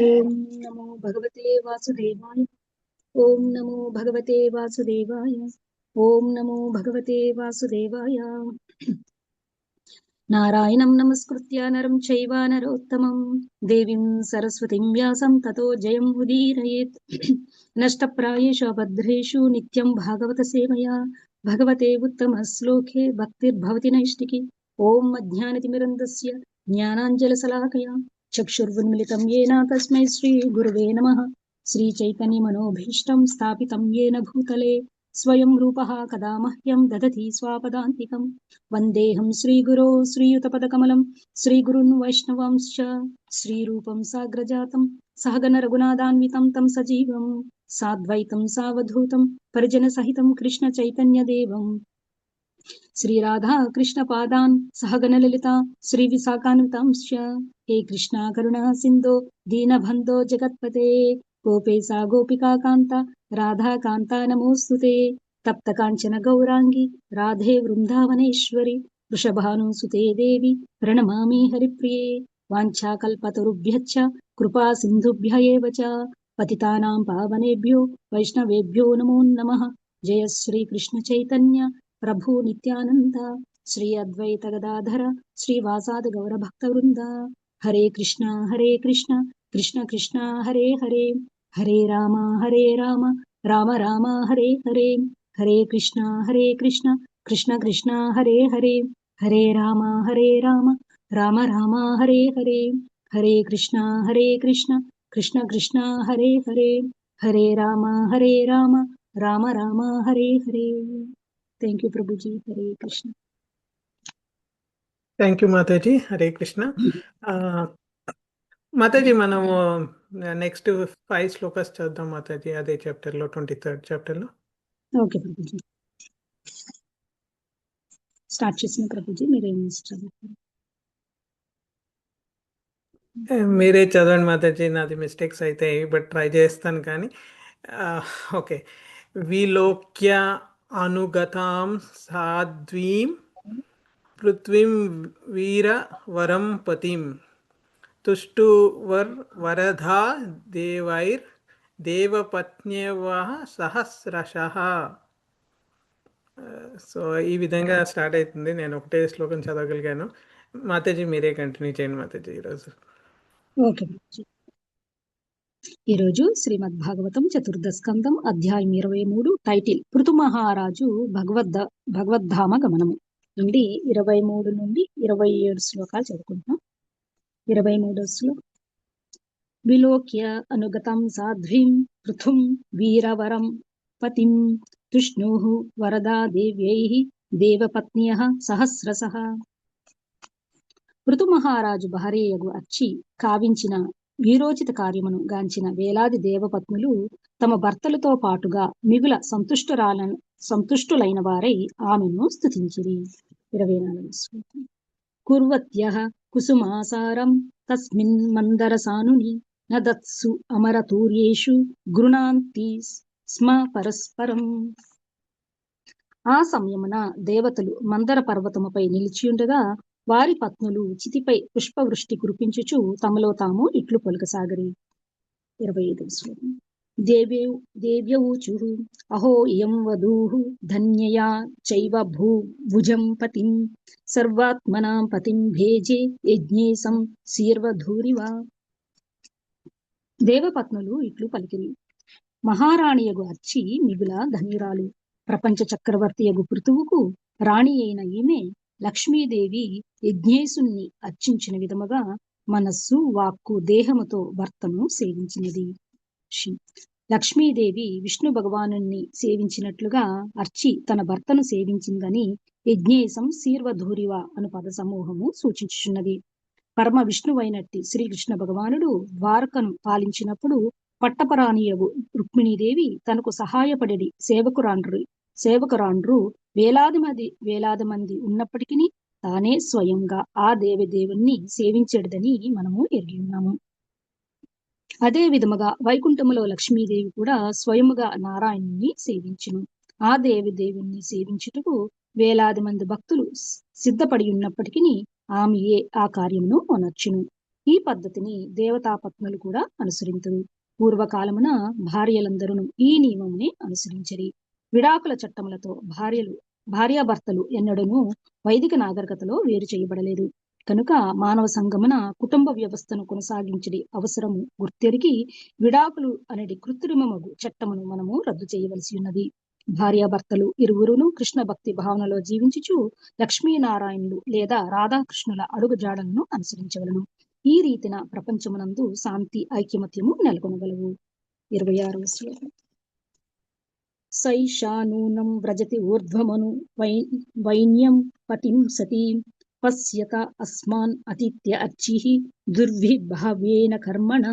ఓం నమో భగవతే వాసుదేవాయ. ఓం నమో భగవతే వాసుదేవాయ. ఓం నమో భగవతే వాసుదేవాయ. నారాయణం నమస్కృత్య నరం చైవ నరోత్తమం దేవీం సరస్వతిం వ్యాసం తతో జయం ఉదీరయేత్. నష్టప్రాయేషు అభద్రేషు నిత్యం భాగవత సేవయా భగవతే ఉత్తమ శ్లోకే భక్తిర్భవతి నైష్టికి. ఓం అజ్ఞానతిమిరంధస్య జ్ఞానాంజలశలాకయా చక్షుర్విన్మిలితం యేన తస్మై శ్రీ గురువే నమః. శ్రీచైతన్యమనోభీష్టం స్థాపితం యేన భూతలే స్వయం రూపః కదా మహ్యం దదతి స్వాపదాంతికం. వందేహం శ్రీగురో శ్రీయుతపదకమలం శ్రీగురున్ వైష్ణవాంశ్చ శ్రీరూపం సాగ్రజాతం సహగణ రఘునాథాన్వితం తం సజీవం సాద్వైతం సావధూతం పరిజన సహితం కృష్ణ చైతన్య దేవం శ్రీరాధా కృష్ణ పాదాన్ సహగణ లలిత శ్రీ విశాఖాన్వితాంశ్చ. హే కృష్ణ కరుణా సింధో దీనబంధో జగత్పతే గోపేశా గోపికా కాంత రాధా కాంత నమోస్తుతే. తప్త కాంచన గౌరాంగి రాధే వృందావనేశ్వరి వృషభానుసుతే దేవి ప్రణమామి హరిప్రియే. వాంఛాకల్పతరుభ్యశ్చ కృపా సింధుభ్య ఏవ చ పతితానాం పావనేభ్యో వైష్ణవేభ్యో నమో నమః. జయ శ్రీ కృష్ణ చైతన్య ప్రభు నిత్యానంద శ్రీ అద్వైత గదాధర శ్రీవాసాది గౌర భక్త వృంద. హరే కృష్ణ కృష్ణ కృష్ణ హరే హరే హరే రామ రామ రామ హరే హరే. హరే కృష్ణ కృష్ణ కృష్ణ హరే హరే హరే రామ రామ రామ హరే హరే. హరే కృష్ణ కృష్ణ కృష్ణ హరే హరే హరే రామ రామ రామ హరే హరే. థ్యాంక్ యూ ప్రభుజీ. హరే కృష్ణ. థ్యాంక్ యూ మాతాజీ. హరే కృష్ణ. మాతాజీ మనము నెక్స్ట్ 5 శ్లోకాస్ చదువుదాం మాతాజీ, అదే చాప్టర్ లో 23rd చాప్టర్ లో. ఓకే ప్రభుజీ, స్టార్ట్ చేసిన ప్రభుజీ మీరేం చదువుతారు? మీరే చదవండి మాతాజీ, నాది మిస్టేక్స్ అవుతాయి బట్ ట్రై చేస్తాను. కానీ ఓకే. విలోక్య అనుగతాం సాధ్వీం పృథ్వీం వీర వరం పతిం తుష్టూవర్ వరధా దేవైర్ దేవపత్న్యవః సహస్రశః. సో ఈ విధంగా స్టార్ట్ అవుతుంది. నేను ఒకటే శ్లోకం చదవగలిగాను. మాతాజీ మీరే కంటిన్యూ చేయండి మాతాజీ ఈరోజు. ఓకే ప్రభుజీ. ఈరోజు శ్రీమద్ భాగవతం చతుర్థ స్కందం అధ్యాయం 23, టైటిల్ పృథు మహారాజు భగవద్ధామ గమనము నుండి 23 నుండి 27 శ్లోకాలు చదువుకుంటున్నాం. 23వ శ్లోకం. విలోక్య అనుగతం సాధ్వీం పృథుం వీరవరం పతిం తుష్ణుః వరదా దేవ్యైః దేవపత్న్యః సహస్రశః. పృథు మహారాజు భార్యయగు అచ్చి కావించిన వీరోచిత కార్యమును గాంచిన వేలాది దేవపత్నులు తమ భర్తలతో పాటుగా మిగుల సంతుష్టులైన వారై ఆమెను స్తుతించిరి. 24వ శ్లోకం. కుర్వత్యః కుసుమాసారం తస్మిన్ మందరసానుని నదత్సు అమరతూర్యేషు గృణాంతి స్మ పరస్పరం. ఆ సమయమున దేవతలు మందర పర్వతముపై నిలిచియుండగా వారి పత్నులు చితిపై పుష్పవృష్టి కురిపించుచు తమలో తాము ఇట్లు పలుకసాగరి. 25వ శ్లోకం. దేవ్యౌచుః అహో ఇయం వధూః ధన్యయా చైవ భుజం పతిం సర్వాత్మనాం పతిం భేజే యజ్ఞేశం శీర్వధూరివా. దేవపత్నులు ఇట్లు పలికిరి. మహారాణియగు అర్చి మిగుల ధన్యురాలు. ప్రపంచ చక్రవర్తియగు పృథువుకు రాణి అయిన ఈమె లక్ష్మీదేవి యజ్ఞేశుణ్ణి అర్చించిన విధముగా మనస్సు వాక్కు దేహముతో భర్తను సేవించినది. లక్ష్మీదేవి విష్ణు భగవానుణ్ణి సేవించినట్లుగా అర్చి తన భర్తను సేవించిందని యజ్ఞేశం శీర్వధూరివ అను పద సమూహము సూచించుచున్నది. పరమ విష్ణువైనట్టి శ్రీకృష్ణ భగవానుడు ద్వారకను పాలించినప్పుడు పట్టపరాణియగు రుక్మిణీదేవి తనకు సహాయపడి సేవకురాండ్రు వేలాది మంది ఉన్నప్పటికీ తానే స్వయంగా ఆ దేవుణ్ణి సేవించేదని మనము ఎరిగి ఉన్నాము. అదే విధముగా వైకుంఠములో లక్ష్మీదేవి కూడా స్వయముగా నారాయణుని సేవించును. ఆ దేవుణ్ణి సేవించుటకు వేలాది మంది భక్తులు సిద్ధపడి ఉన్నప్పటికీ ఆమెయే ఆ కార్యమును అనర్చును. ఈ పద్ధతిని దేవతాపత్నులు కూడా అనుసరింతురు. పూర్వకాలమున భార్యలందరూ ఈ నియమముని అనుసరించరి. విడాకుల చట్టములతో భార్యాభర్తలు ఎన్నడూనూ వైదిక నాగరికతలో వేరు చేయబడలేదు. కనుక మానవ సంగమన కుటుంబ వ్యవస్థను కొనసాగించడి అవసరము గుర్తెరిగి విడాకులు అనేది కృత్రిమమగు చట్టమును మనము రద్దు చేయవలసి ఉన్నది. భార్యాభర్తలు ఇరువురును కృష్ణ భక్తి భావనలో జీవించుచు లక్ష్మీనారాయణులు లేదా రాధాకృష్ణుల అడుగుజాడలను అనుసరించవలను. ఈ రీతిన ప్రపంచమునందు శాంతి ఐక్యమత్యము నెలకొనగలవు. 26వ శ్లోకం. సైషానూనం వ్రజతి ఊర్ధ్వమను వైన్యం పతిం సతీం పశ్యత అస్మాన్ అతిథ్య అర్చిః దుర్విభావ్యేన కర్మణ.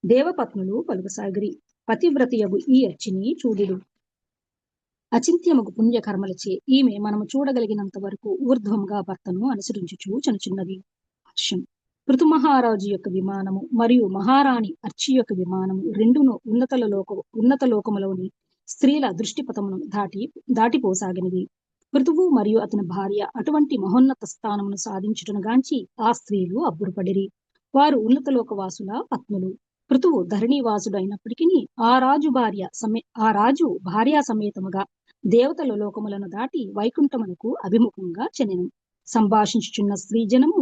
దేవపత్నులు పలుకసాగిరి, పతివ్రతయగు ఈ అర్చిని చూడుడు. అచింత్యముగు పుణ్యకర్మలచే ఈమె మనము చూడగలిగినంత వరకు ఊర్ధ్వముగా భర్తను అనుసరించుచూ చనుచున్నది. హర్షం. ఋతుమహారాజు యొక్క విమానము మరియు మహారాణి అర్చి యొక్క విమానము రెండును ఉన్నత లోకములోని స్త్రీల దృష్టిపథమును దాటిపోసాగినవి. ఋతువు మరియు అతని భార్య అటువంటి మహోన్నత స్థానమును సాధించుటను గాంచి ఆ స్త్రీలు అబ్బురపడిరి. వారు ఉన్నత లోకవాసుల పత్నులు. ఋతువు ధరణివాసుడు అయినప్పటికీ ఆ రాజు భార్యా సమేతముగా దేవతల లోకములను దాటి వైకుంఠమునకు అభిముఖంగా చెనెను. సంభాషించుచున్న స్త్రీజనము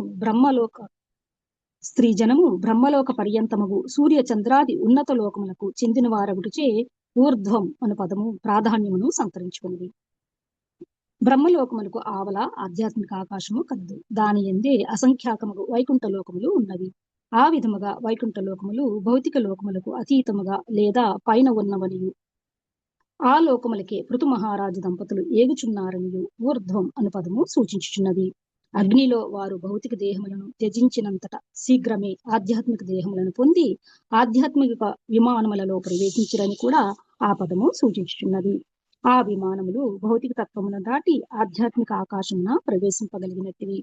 బ్రహ్మలోక పర్యంతమగు సూర్య చంద్రాది ఉన్నత లోకములకు చెందిన వారగుటచే ఊర్ధ్వం అను పదము ప్రాధాన్యమును సంతరించుకున్నది. బ్రహ్మలోకములకు ఆవల ఆధ్యాత్మిక ఆకాశము కలదు. దాని ఎందే అసంఖ్యాకముగు వైకుంఠ లోకములు ఉన్నవి. ఆ విధముగా వైకుంఠ లోకములు భౌతిక లోకములకు అతీతముగా లేదా పైన ఉన్నవనియు ఆ లోకములకే పృథు మహారాజు దంపతులు ఏగుచున్నారనియు ఊర్ధ్వం అను పదము సూచించుచున్నది. అగ్నిలో వారు భౌతిక దేహములను త్యజించినంతట శీఘ్రమే ఆధ్యాత్మిక దేహములను పొంది ఆధ్యాత్మిక విమానములలో ప్రవేశించరని కూడా ఆ పదము సూచించుచున్నది. ఆ విమానములు భౌతిక తత్వమును దాటి ఆధ్యాత్మిక ఆకాశమున ప్రవేశింపగలిగినట్టివి.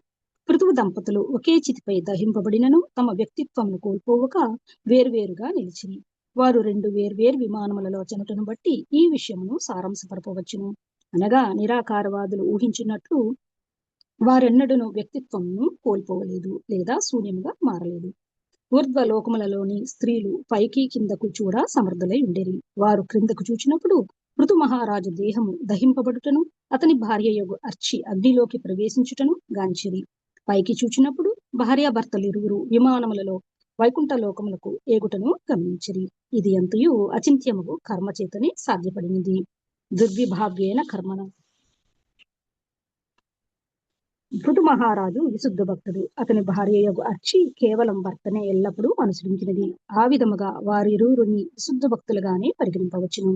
పృథువు దంపతులు ఒకే చితిపై దహింపబడినను తమ వ్యక్తిత్వమును కోల్పోవక వేర్వేరుగా నిలిచిరి. వారు రెండు వేర్వేరు విమానములలో చెనుటను బట్టి ఈ విషయమును సారాంశపరపవచ్చును. అనగా నిరాకారవాదులు ఊహించినట్లు వారెన్నడూను వ్యక్తిత్వమును కోల్పోవలేదు లేదా శూన్యముగా మారలేదు. ఊర్ధ్వలోకములలోని స్త్రీలు పైకి కిందకు చూడ సమర్థులై ఉండేరి. వారు క్రిందకు చూచినప్పుడు పృథు మహారాజు దేహము దహింపబడుటను అతని భార్యయగు అర్చి అగ్నిలోకి ప్రవేశించుటను గాంచిరి. పైకి చూచినప్పుడు భార్యాభర్తలు ఇరువురు విమానములలో వైకుంఠ లోకములకు ఏగుటను గమనించిరి. ఇది అంతయు అచింత్యముగు కర్మచేతనే సాధ్యపడినది. దుర్విభావ్యేన కర్మణ. పృథు మహారాజు విశుద్ధ భక్తుడు. అతని భార్యయగు అర్చి కేవలం భర్తనే ఎల్లప్పుడూ అనుసరించినది. ఆ విధముగా వారిరువురిని విశుద్ధ భక్తులుగానే పరిగణింపవచ్చును.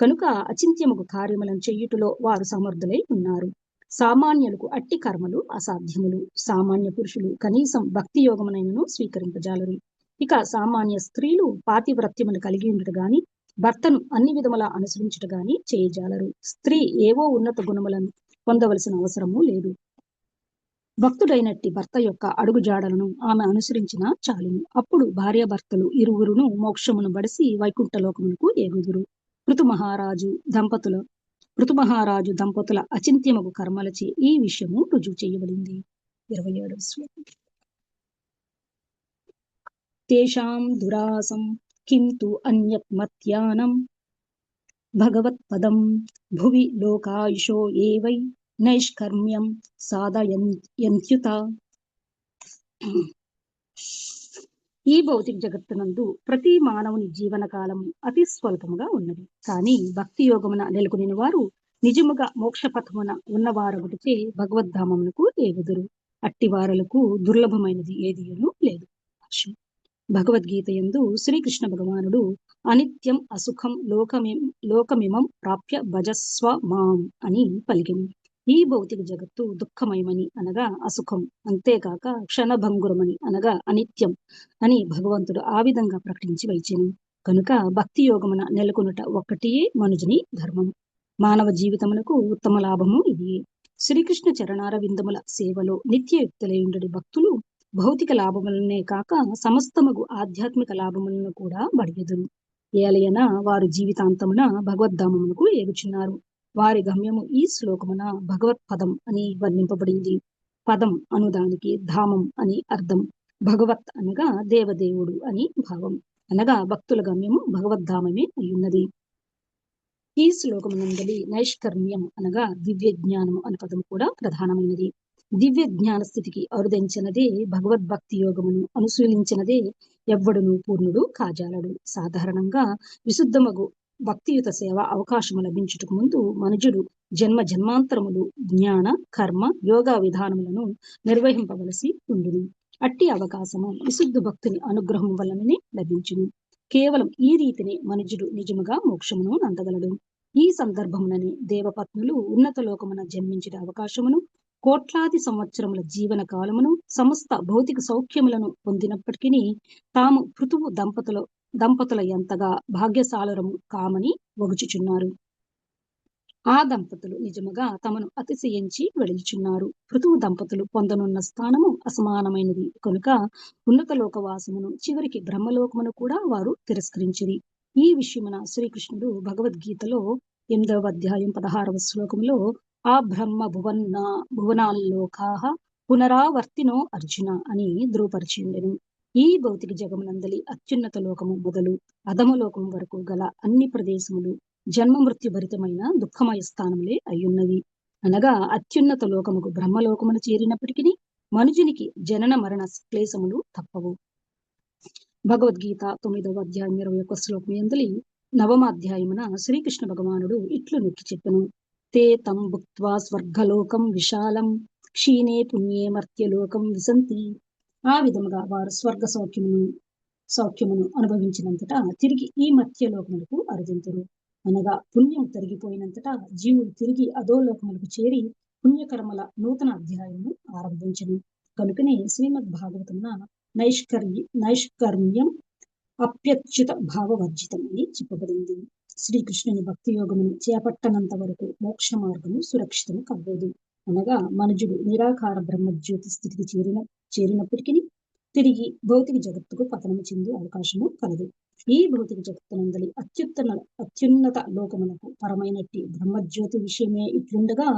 కనుక అచింత్యముగు కార్యములను చెయ్యుటలో వారు సమర్థులై ఉన్నారు. సామాన్యులకు అట్టి కర్మలు అసాధ్యములు. సామాన్య పురుషులు కనీసం భక్తి యోగమునైనను స్వీకరింపజాలరు. ఇక సామాన్య స్త్రీలు పాతివ్రత్యమును కలిగి ఉండుట గాని భర్తను అన్ని విధములా అనుసరించుట గాని చేయజాలరు. స్త్రీ ఏవో ఉన్నత గుణములను పొందవలసిన అవసరము లేదు. భక్తుడైనట్టి భర్త యొక్క అడుగుజాడలను ఆమె అనుసరించిన చాలును. అప్పుడు భార్యాభర్తలు ఇరువురును మోక్షమును బడిసి వైకుంఠ లోకమునకు ఏగుదురు. పృథు మహారాజు దంపతుల అచింత్యమగు కర్మలచే ఈ విషయము రుజువు చేయబడింది. 27వ శ్లోకం. తేషాం దురాసం కింతు అన్యత్మత్యానం భగవత్పదం భువి లోకాయుషో ఏవై నైష్కర్మ్యం సాధయంత్యుత. ఈ భౌతిక జగత్తునందు ప్రతి మానవుని జీవన కాలము అతి స్వల్పముగా ఉన్నది. కానీ భక్తి యోగమున నెలకొనిన వారు నిజముగా మోక్షపథమున ఉన్నవారొకటిచే భగవద్ధామమునకు ఏగుదురు. అట్టి వారలకు దుర్లభమైనది ఏదియును లేదు. భగవద్గీత యందు శ్రీకృష్ణ భగవానుడు అనిత్యం అసుఖం లోకమిమం ప్రాప్య భజస్వ మాం అని పలికిను. ఈ భౌతిక జగత్తు దుఃఖమయమని అనగా అసుఖం, అంతేకాక క్షణభంగురమని అనగా అనిత్యం అని భగవంతుడు ఆ విధంగా ప్రకటించి వైచెను. కనుక భక్తి యోగమున నెలకొనుట ఒక్కటియే మనుజుని ధర్మం. మానవ జీవితమునకు ఉత్తమ లాభము ఇది. శ్రీకృష్ణ చరణార విందముల సేవలో నిత్యయుక్తులైయుండడి భక్తులు భౌతిక లాభములనే కాక సమస్తమగు ఆధ్యాత్మిక లాభములను కూడా బడిగెదురు. ఏలయన వారు జీవితాంతమున భగవద్ధామమునకు ఏగుచున్నారు. వారి గమ్యము ఈ శ్లోకమున భగవత్పదం అని వర్ణింపబడింది. పదం అనుదానికి ధామం అని అర్థం. భగవత్ అనగా దేవదేవుడు అని భావం. అనగా భక్తుల గమ్యము భగవద్ధామమే అయ్యున్నది. ఈ శ్లోకమునందలి నైష్కర్మ్యం అనగా దివ్య జ్ఞానము అనే పదము కూడా ప్రధానమైనది. దివ్య జ్ఞాన స్థితికి అరుదించినదే భగవద్భక్తి యోగమును అనుశీలించినదే ఎవ్వడును పూర్ణుడు కాజాలడు. సాధారణంగా విశుద్ధమగు భక్తియుత సేవ అవకాశము లభించుటకు ముందు మనుజుడు జన్మ జన్మాంతరములు జ్ఞాన కర్మ యోగా విధానములను నిర్వహింపవలసి ఉండును. అట్టి అవకాశము విశుద్ధ భక్తుని అనుగ్రహం వలననే లభించును. కేవలం ఈ రీతిని మనుజుడు నిజముగా మోక్షమును నందగలడు. ఈ సందర్భముననే దేవపత్నులు ఉన్నత లోకమున జన్మించిన అవకాశమును, కోట్లాది సంవత్సరముల జీవన కాలమును, సమస్త భౌతిక సౌఖ్యములను పొందినప్పటికీ తాము పృథువు దంపతుల ఎంతగా భాగ్యశాలరము కామని వగుచుచున్నారు. ఆ దంపతులు నిజముగా తమను అతిశయించి వెడుచున్నారు. పృథువు దంపతులు పొందనున్న స్థానము అసమానమైనది కనుక ఉన్నత లోకవాసమును చివరికి బ్రహ్మలోకమును కూడా వారు తిరస్కరించిరి. ఈ విషయమున శ్రీకృష్ణుడు భగవద్గీతలో 8వ అధ్యాయం 16వ శ్లోకంలో ఆ బ్రహ్మ భువనాల్లోకాః పునరావర్తినో అర్జున అని ధృవపరిచిండెను. ఈ భౌతిక జగమునందలి అత్యున్నత లోకము మొదలు అధమలోకము వరకు గల అన్ని ప్రదేశములు జన్మ మృత్యు భరితమైన దుఃఖమయ స్థానములే అయ్యున్నవి. అనగా అత్యున్నత లోకముకు బ్రహ్మలోకమును చేరినప్పటికీ మనుజునికి జనన మరణ క్లేశములు తప్పవు. భగవద్గీత 9వ అధ్యాయం 21 శ్లోకం యందలి 9వ అధ్యాయమున శ్రీకృష్ణ భగవానుడు ఇట్లు నొక్కి చెప్పెను. తే తం భుక్త్వా స్వర్గలోకం విశాలం క్షీణే పుణ్యే మర్త్యలోకం విశంతి. ఆ విధముగా వారు స్వర్గ సౌఖ్యమును అనుభవించినంతటా తిరిగి ఈ మర్త్యలోకములకు అరుదింతురు. అనగా పుణ్యం తరిగిపోయినంతటా జీవులు తిరిగి అధోలోకములకు చేరి పుణ్యకర్మల నూతన అధ్యాయమును ఆరంభించను. కనుకనే శ్రీమద్ భాగవతమున నైష్కర్మ్యం అప్యచ్యుత భావవర్జితం అని చెప్పబడింది. శ్రీకృష్ణుని భక్తి యోగమును చేపట్టనంత వరకు మోక్ష మార్గము సురక్షితము కాలేదు. అనగా మనుజుడు నిరాకార బ్రహ్మజ్యోతి స్థితికి చేరినప్పటికీ తిరిగి భౌతిక జగత్తుకు పతనము చెందే అవకాశము కలదు. ఈ భౌతిక జగత్తునందలి అత్యున్నత లోకమునకు పరమైనట్టి బ్రహ్మజ్యోతి విషయమే ఇట్లుండగా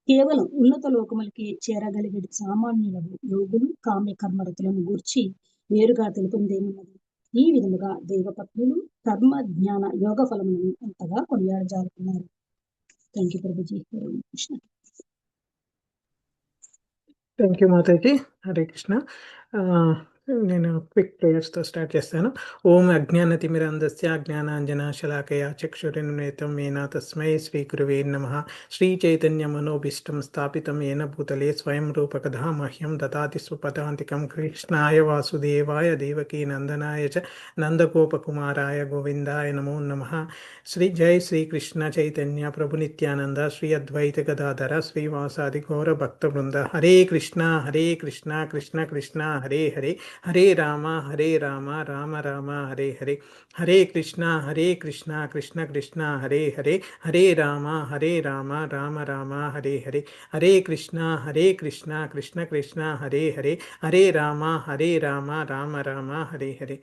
కేవలం ఉన్నత లోకములకి చేరగలిగే సామాన్యులను యోగులు కామ్య కర్మరతులను గూర్చి వేరుగా తెలుపుందేమున్నది. ఈ విధముగా దేవపత్నులు కర్మ జ్ఞాన యోగ ఫలములను అంతగా కొనియాడజారుతున్నారు. థ్యాంక్ యూ ప్రభుజీ. హరే కృష్ణ. థ్యాంక్ యూ మాతాజీ. హరే కృష్ణ. నేను క్విక్ ప్రేయర్స్తో స్టార్ట్ చేస్తాను. ఓం అజ్ఞానతిమిరంధస్య జ్ఞానాంజనశలాకయా చక్షురున్మిలితం येन తస్మై శ్రీగురవే నమః. శ్రీచైతన్యమనోభీష్టం స్థాపితం येन భూతలే స్వయం రూపకథా మహ్యం దదాతి స్వపదాంతికం. కృష్ణాయ వాసుదేవాయ దేవకీ నందనాయ చ నందగోపకుమారాయ గోవిందాయ నమో నమః. జై శ్రీకృష్ణ చైతన్య ప్రభు నిత్యానంద శ్రీ అద్వైత గదాధర శ్రీవాసాది గౌర భక్త బృంద. హరే కృష్ణ కృష్ణ కృష్ణ హరే హరే, హరే రామ రామ రామ హరే హరే. హరే కృష్ణ కృష్ణ కృష్ణ హరే హరే, హరే రామ రామ రామ హరే హరే. హరే కృష్ణ కృష్ణ కృష్ణ హరే హరే, హరే రామ రామ రామ హరే హరే.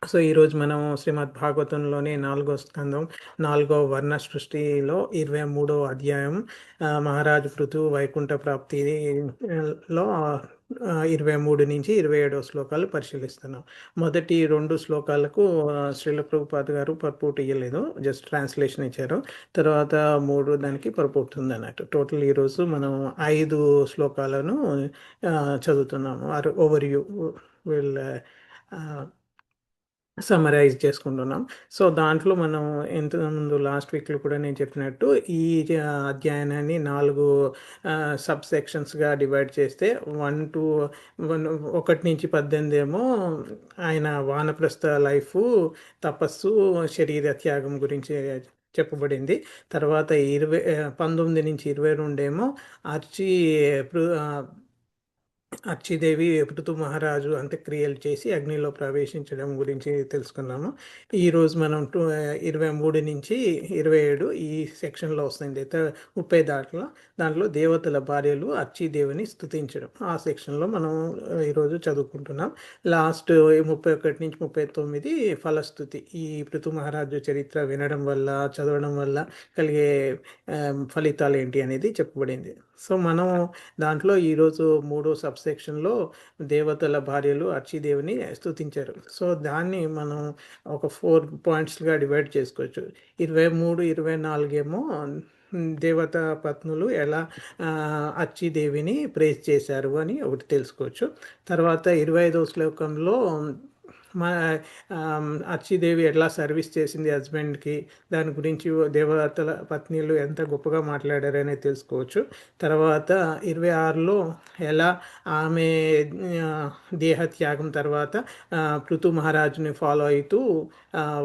సో ఈరోజు మనం శ్రీమద్ భాగవతంలోని 4వ స్కందం 4వ వర్ణ సృష్టిలో 23వ అధ్యాయం మహారాజు పృథు వైకుంఠ ప్రాప్తిలో 23 నుంచి 27వ శ్లోకాలు పరిశీలిస్తున్నాం. మొదటి 2 శ్లోకాలకు శ్రీల ప్రభుపాద గారు పర్పూట్ ఇవ్వలేదు, జస్ట్ ట్రాన్స్లేషన్ ఇచ్చారు. తర్వాత 3 దానికి పర్పూట్ ఉంది అన్నట్టు. టోటల్ ఈరోజు మనం 5 శ్లోకాలను చదువుతున్నాము. ఓవర్ యూ విల్ సమరైజ్ చేసుకుంటున్నాం. సో దాంట్లో మనం ముందు లాస్ట్ వీక్లో కూడా నేను చెప్పినట్టు ఈ అధ్యాయాన్ని 4 సబ్ సెక్షన్స్గా డివైడ్ చేస్తే 1 నుంచి 18 ఏమో ఆయన వానప్రస్థ లైఫ్, తపస్సు, శరీర త్యాగం గురించి చెప్పబడింది. తర్వాత 19 నుంచి 22 ఏమో అర్చిదేవి పృథు మహారాజు అంత్యక్రియలు చేసి అగ్నిలో ప్రవేశించడం గురించి తెలుసుకున్నాము. ఈరోజు మనం 23 నుంచి 27 ఈ సెక్షన్లో వస్తుంది. 30 దాంట్లో దేవతల భార్యలు అర్చిదేవిని స్తుతించడం, ఆ సెక్షన్లో మనం ఈరోజు చదువుకుంటున్నాం. లాస్ట్ 31 నుంచి 39 ఫలస్తుతి, ఈ పృథు మహారాజు చరిత్ర వినడం వల్ల చదవడం వల్ల కలిగే ఫలితాలు ఏంటి అనేది చెప్పబడింది. సో మనం దాంట్లో ఈరోజు మూడో సబ్సెక్షన్లో దేవతల భార్యలు అర్చీదేవిని స్తుతించారు. సో దాన్ని మనం ఒక 4 పాయింట్స్‌గా డివైడ్ చేసుకోవచ్చు. 23, 24 ఏమో దేవతా పత్నులు ఎలా అర్చీదేవిని ప్రైజ్ చేశారు అని ఒకటి తెలుసుకోవచ్చు. తర్వాత 25వ శ్లోకంలో మా అర్చీదేవి ఎట్లా సర్వీస్ చేసింది హస్బెండ్కి, దాని గురించి దేవతల పత్నిలు ఎంత గొప్పగా మాట్లాడారనేది తెలుసుకోవచ్చు. తర్వాత 26లో ఎలా ఆమె ఆ, దేహత్యాగం తర్వాత పృథు మహారాజుని ఫాలో అవుతూ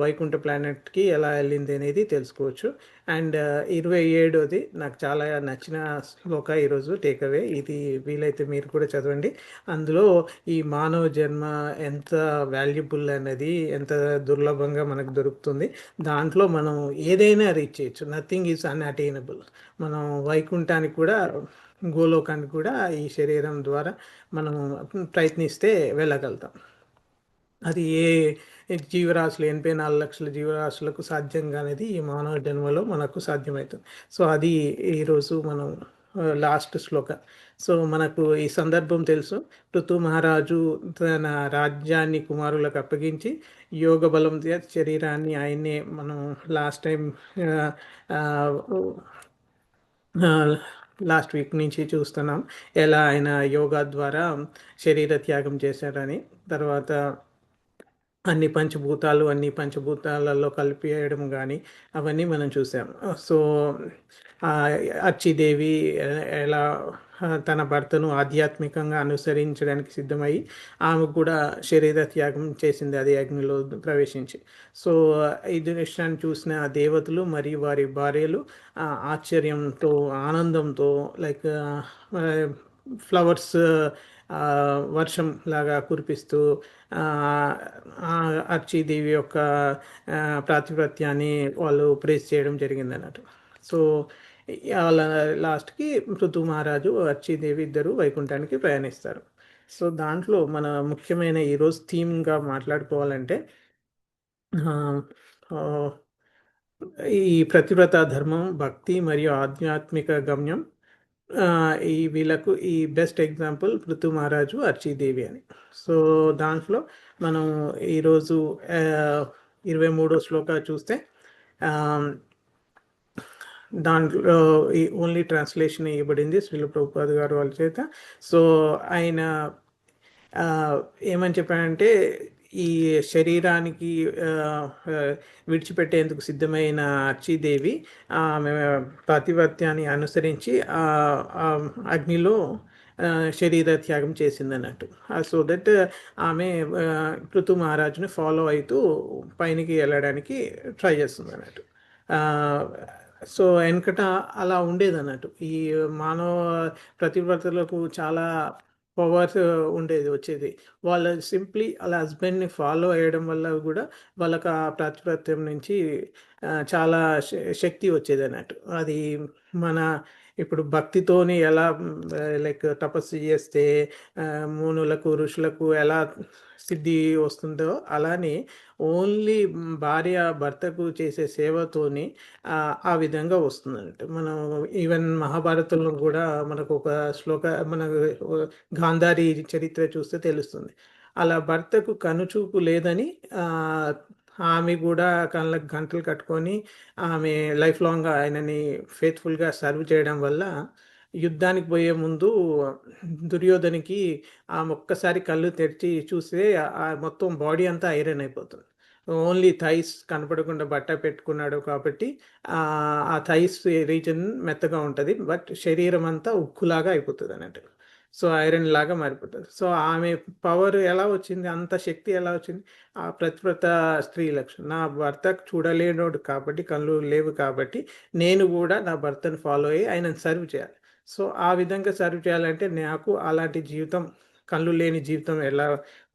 వైకుంఠ ప్లానెట్కి ఎలా వెళ్ళింది అనేది తెలుసుకోవచ్చు. అండ్ 27వది నాకు చాలా నచ్చిన శ్లోక ఈరోజు టేక్అవే, ఇది వీలైతే మీరు కూడా చదవండి. అందులో ఈ మానవ జన్మ ఎంత వాల్యుబుల్ అనేది, ఎంత దుర్లభంగా మనకు దొరుకుతుంది. దాంట్లో మనం ఏదైనా రీచ్ చేయొచ్చు, నథింగ్ ఈజ్ అన్అటైనబుల్. మనం వైకుంఠానికి కూడా గోలోకానికి కూడా ఈ శరీరం ద్వారా మనం ప్రయత్నిస్తే వెళ్ళగలుగుతాం. అది ఏ జీవరాశులు 84 లక్షల జీవరాశులకు సాధ్యం కానిది ఈ మానవ జన్మలో మనకు సాధ్యమవుతుంది. సో అది ఈరోజు మనం లాస్ట్ శ్లోక. సో మనకు ఈ సందర్భం తెలుసు, పృథు మహారాజు తన రాజ్యాన్ని కుమారులకు అప్పగించి యోగ బలం శరీరాన్ని ఆయన్నే మనం లాస్ట్ టైం లాస్ట్ వీక్ నుంచి చూస్తున్నాం ఎలా ఆయన యోగా ద్వారా శరీర త్యాగం చేశారని. తర్వాత అన్ని పంచభూతాలలో కలిపేయడం కానీ అవన్నీ మనం చూసాం. సో ఆ, అర్చీదేవి ఎలా తన భర్తను ఆధ్యాత్మికంగా అనుసరించడానికి సిద్ధమై ఆమె కూడా శరీర త్యాగం చేసింది అది అగ్నిలో ప్రవేశించి. సో ఇది విషయాన్ని చూసిన ఆ దేవతలు మరియు వారి భార్యలు ఆశ్చర్యంతో ఆనందంతో లైక్ ఫ్లవర్స్ వర్షం లాగా కురిపిస్తూ ఆ, ఆ అర్చీదేవి యొక్క ప్రాతిపత్యాన్ని వాళ్ళు ప్రేస్ చేయడం జరిగింది అన్నట్టు. సో వాళ్ళ లాస్ట్కి పృథు మహారాజు అర్చీదేవి ఇద్దరు వైకుంఠానికి ప్రయాణిస్తారు. సో దాంట్లో మన ముఖ్యమైన ఈరోజు థీమ్గా మాట్లాడుకోవాలంటే ఆ, ఆ, ఈ ప్రతివ్రత ధర్మం, భక్తి మరియు ఆధ్యాత్మిక గమ్యం. ఈ వీళ్ళకు ఈ బెస్ట్ ఎగ్జాంపుల్ పృథు మహారాజు అర్చీదేవి అని. సో దాంట్లో మనం ఈరోజు 23వ శ్లోక చూస్తే ఆ, దాంట్లో ఈ ఓన్లీ ట్రాన్స్లేషన్ ఇవ్వబడింది శ్రీల ప్రభుపాద్ గారు వాళ్ళ చేత. సో ఆయన ఆ, ఏమని చెప్పాడంటే ఈ శరీరానికి ఆ, ఆ, విడిచిపెట్టేందుకు సిద్ధమైన అర్చీదేవి ఆమె పాతివ్రత్యాన్ని అనుసరించి ఆ అగ్నిలో శరీర త్యాగం చేసింది అన్నట్టు. సో దట్ ఆమె పృథు మహారాజుని ఫాలో అవుతూ పైనకి వెళ్ళడానికి ట్రై చేస్తుంది అన్నట్టు. సో వెనకట అలా ఉండేది అన్నట్టు. ఈ మానవ ప్రతివ్రతలకు చాలా పవర్స్ ఉండేది వచ్చేది. వాళ్ళు సింప్లీ వాళ్ళ హస్బెండ్ని ఫాలో అయ్యడం వల్ల కూడా వాళ్ళకి ఆ ప్రాతిపత్యం నుంచి చాలా శక్తి వచ్చేది అన్నట్టు. అది మన ఇప్పుడు భక్తితోని ఎలా లైక్ తపస్సు చేస్తే మునులకు ఋషులకు ఎలా సిద్ధి వస్తుందో అలానే ఓన్లీ భార్య భర్తకు చేసే సేవతోని ఆ విధంగా వస్తుందంటే మనం ఈవెన్ మహాభారతంలో కూడా మనకు ఒక శ్లోక మనకు గాంధారి చరిత్ర చూస్తే తెలుస్తుంది. అలా భర్తకు కనుచూపు లేదని ఆ, ఆమె కూడా కళ్ళకు గంటలు కట్టుకొని ఆమె లైఫ్ లాంగ్ ఆయనని ఫేత్ఫుల్గా సర్వ్ చేయడం వల్ల యుద్ధానికి పోయే ముందు దుర్యోధనికి ఆమె ఒక్కసారి కళ్ళు తెరిచి చూస్తే ఆ మొత్తం బాడీ అంతా ఐరన్ అయిపోతుంది. ఓన్లీ థైస్ కనపడకుండా బట్ట పెట్టుకున్నాడు కాబట్టి ఆ థైస్ రీజన్ మెత్తగా ఉంటుంది, బట్ శరీరం అంతా ఉక్కులాగా అయిపోతుంది అన్నట్టు. సో ఐరన్ లాగా మారిపోతుంది. సో ఆమె పవర్ ఎలా వచ్చింది, అంత శక్తి ఎలా వచ్చింది? ఆ ప్రతివ్రత స్త్రీ లక్షణం. నా భర్త చూడలేనోడు కాబట్టి, కళ్ళు లేవు కాబట్టి నేను కూడా నా భర్తను ఫాలో అయ్యి ఆయనను సర్వ్ చేయాలి. సో ఆ విధంగా సర్వ్ చేయాలంటే నాకు అలాంటి జీవితం, కళ్ళు లేని జీవితం ఎలా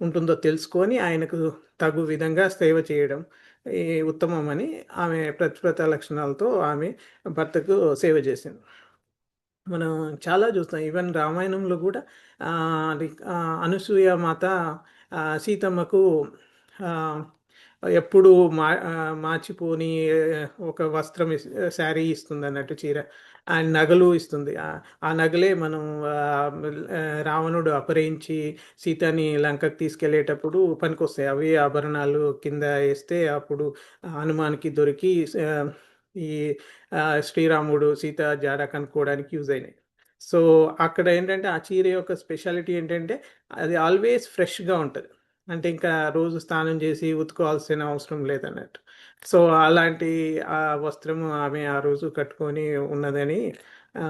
ఉంటుందో తెలుసుకొని ఆయనకు తగు విధంగా సేవ చేయడం ఈ ఉత్తమమని ఆమె ప్రతివ్రత లక్షణాలతో ఆమె భర్తకు సేవ చేసింది. మనం చాలా చూస్తాం. ఈవెన్ రామాయణంలో కూడా అనసూయ మాత సీతమ్మకు ఎప్పుడు మార్చిపోని ఒక వస్త్రం శారీ ఇస్తుంది అన్నట్టు, చీర అండ్ నగలు ఇస్తుంది. ఆ నగలే మనం రావణుడు అపహరించి సీతని లంకకు తీసుకెళ్లేటప్పుడు పనికొస్తాయి. అవి ఆభరణాలు కింద వేస్తే అప్పుడు హనుమాన్కి దొరికి ఆ, ఈ శ్రీరాముడు సీత జాడ కనుక్కోవడానికి యూజ్ అయినాయి. సో అక్కడ ఏంటంటే ఆ చీర యొక్క స్పెషాలిటీ ఏంటంటే అది ఆల్వేస్ ఫ్రెష్గా ఉంటుంది. అంటే ఇంకా రోజు స్నానం చేసి ఉతుకోవాల్సిన అవసరం లేదన్నట్టు. సో అలాంటి ఆ వస్త్రము ఆమె ఆ రోజు కట్టుకొని ఉన్నదని ఆ,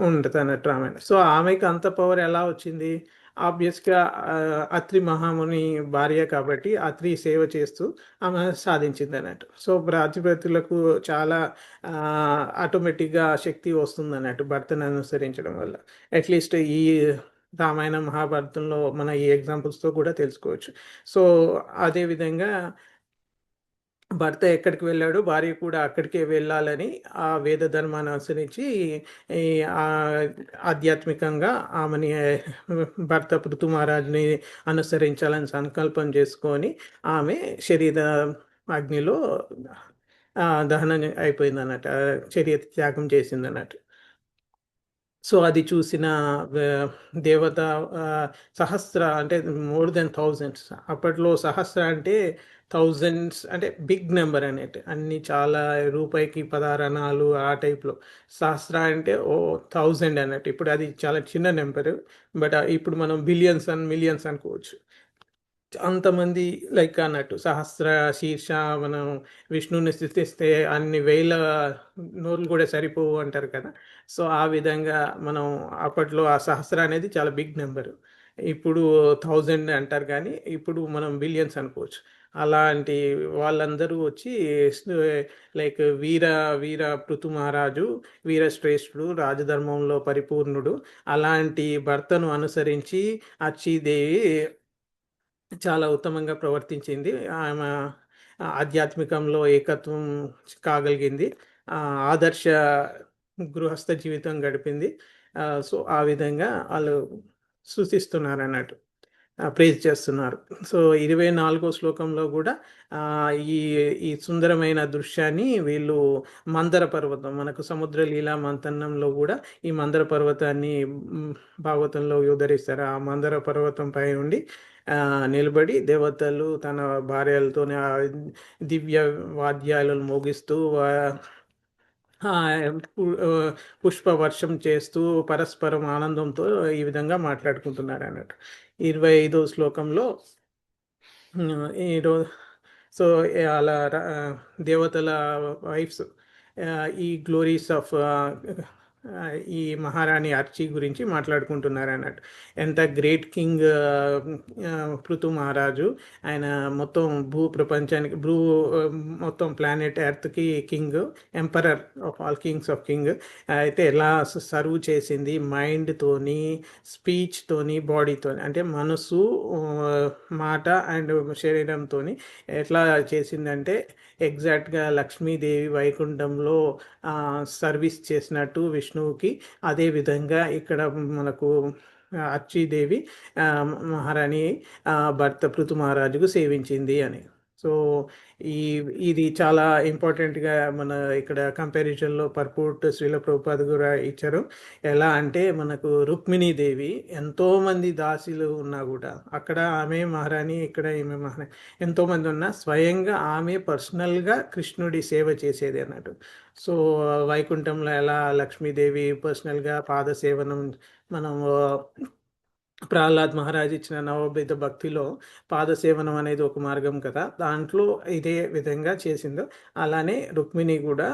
ఉంటుంది అన్నట్టు ఆమె. సో ఆమెకు అంత పవర్ ఎలా వచ్చింది? ఆబ్వియస్గా అత్రి మహాముని భార్య కాబట్టి అత్రి సేవ చేస్తూ ఆమె సాధించింది అన్నట్టు. సో రాజభక్తులకు చాలా ఆటోమేటిక్గా శక్తి వస్తుంది అన్నట్టు భర్తను అనుసరించడం వల్ల. అట్లీస్ట్ ఈ రామాయణ మహాభారతంలో మన ఈ ఎగ్జాంపుల్స్తో కూడా తెలుసుకోవచ్చు. సో అదేవిధంగా భర్త ఎక్కడికి వెళ్ళాడు, భార్య కూడా అక్కడికే వెళ్ళాలని ఆ వేద ధర్మాన్ని అనుసరించి ఈ ఆ ఆధ్యాత్మికంగా ఆమెని భర్త పృథు మహారాజుని అనుసరించాలని సంకల్పం చేసుకొని ఆమె శరీర అగ్నిలో దహనం అయిపోయింది అన్నట్టు, శరీర త్యాగం చేసింది అన్నట్టు. సో అది చూసిన దేవత సహస్ర అంటే మోర్ దెన్ థౌజండ్స్. అప్పట్లో సహస్ర అంటే థౌజండ్స్ అంటే బిగ్ నెంబర్ అన్నట్టు, అన్ని చాలా రూపాయికి 16 అణాలు ఆ టైప్లో. సహస్ర అంటే 1000 అన్నట్టు. ఇప్పుడు అది చాలా చిన్న నెంబరు, బట్ ఇప్పుడు మనం బిలియన్స్ అండ్ మిలియన్స్ అనుకోవచ్చు. అంతమంది లైక్ అన్నట్టు సహస్ర శీర్ష. మనం విష్ణువుని స్థుతిస్తే అన్ని వేల నోర్లు కూడా సరిపోవు అంటారు కదా. సో ఆ విధంగా మనం అప్పట్లో ఆ సహస్ర అనేది చాలా బిగ్ నెంబర్. ఇప్పుడు 1000 అంటారు కానీ ఇప్పుడు మనం బిలియన్స్ అనుకోవచ్చు. అలాంటి వాళ్ళందరూ వచ్చి లైక్ వీర వీర పృథు మహారాజు వీరశ్రేష్ఠుడు, రాజధర్మంలో పరిపూర్ణుడు, అలాంటి భర్తను అనుసరించి అచ్చిదేవి చాలా ఉత్తమంగా ప్రవర్తించింది. ఆమె ఆధ్యాత్మికంలో ఏకత్వం కాగలిగింది. ఆదర్శ గృహస్థ జీవితం గడిపింది. సో ఆ విధంగా వాళ్ళు సూచిస్తున్నారు అన్నట్టు, ప్రేజ్ చేస్తున్నారు. సో 24వ శ్లోకంలో కూడా ఈ ఈ సుందరమైన దృశ్యాన్ని వీళ్ళు మందర పర్వతం, మనకు సముద్ర లీలా మంతనంలో కూడా ఈ మందర పర్వతాన్ని భాగవతంలో ఉదరిస్తారు. ఆ మందర పర్వతం పై ఉండి నిలబడి దేవతలు తన భార్యలతోనే దివ్య వాద్యాలను మోగిస్తూ పుష్ప వర్షం చేస్తూ పరస్పరం ఆనందంతో ఈ విధంగా మాట్లాడుకుంటున్నారు అన్నట్టు. 25వ శ్లోకంలో ఈరోజు సో అలా దేవతల వైఫ్స్ ఈ గ్లోరీస్ ఆఫ్ ఈ మహారాణి అర్చి గురించి మాట్లాడుకుంటున్నారు అన్నట్టు. ఎంత గ్రేట్ కింగ్ పృథు మహారాజు. ఆయన మొత్తం ప్రపంచానికి మొత్తం ప్లానెట్ ఎర్త్కి king, emperor of all kings of king. అయితే ఎలా సర్వ్ చేసింది మైండ్తోని, స్పీచ్తోని, బాడీతోని, అంటే మనసు, మాట అండ్ శరీరంతో ఎట్లా చేసిందంటే ఎగ్జాక్ట్గా లక్ష్మీదేవి వైకుంఠంలో సర్వీస్ చేసినట్టు విష్ణువుకి, అదేవిధంగా ఇక్కడ మనకు అర్చీదేవి మహారాణి భర్త పృథు మహారాజుకు సేవించింది అని. సో ఇది చాలా ఇంపార్టెంట్గా మన ఇక్కడ కంపారిజన్లో పర్పూట్ శ్రీల ప్రభుపాద కూడా ఇచ్చారు. ఎలా అంటే మనకు రుక్మిణీదేవి ఎంతోమంది దాసీలు ఉన్నా కూడా అక్కడ ఆమె మహారాణి, ఇక్కడ ఈమె మహారాణి, ఎంతోమంది ఉన్నా స్వయంగా ఆమె పర్సనల్గా కృష్ణుడి సేవ చేసేది అన్నట్టు. సో వైకుంఠంలో ఎలా లక్ష్మీదేవి పర్సనల్గా పాద సేవనం, మనం ప్రహ్లాద్ మహారాజ్ ఇచ్చిన నవోబిత భక్తిలో పాదసేవనం అనేది ఒక మార్గం కదా, దాంట్లో ఇదే విధంగా చేసిందో అలానే రుక్మిణి కూడా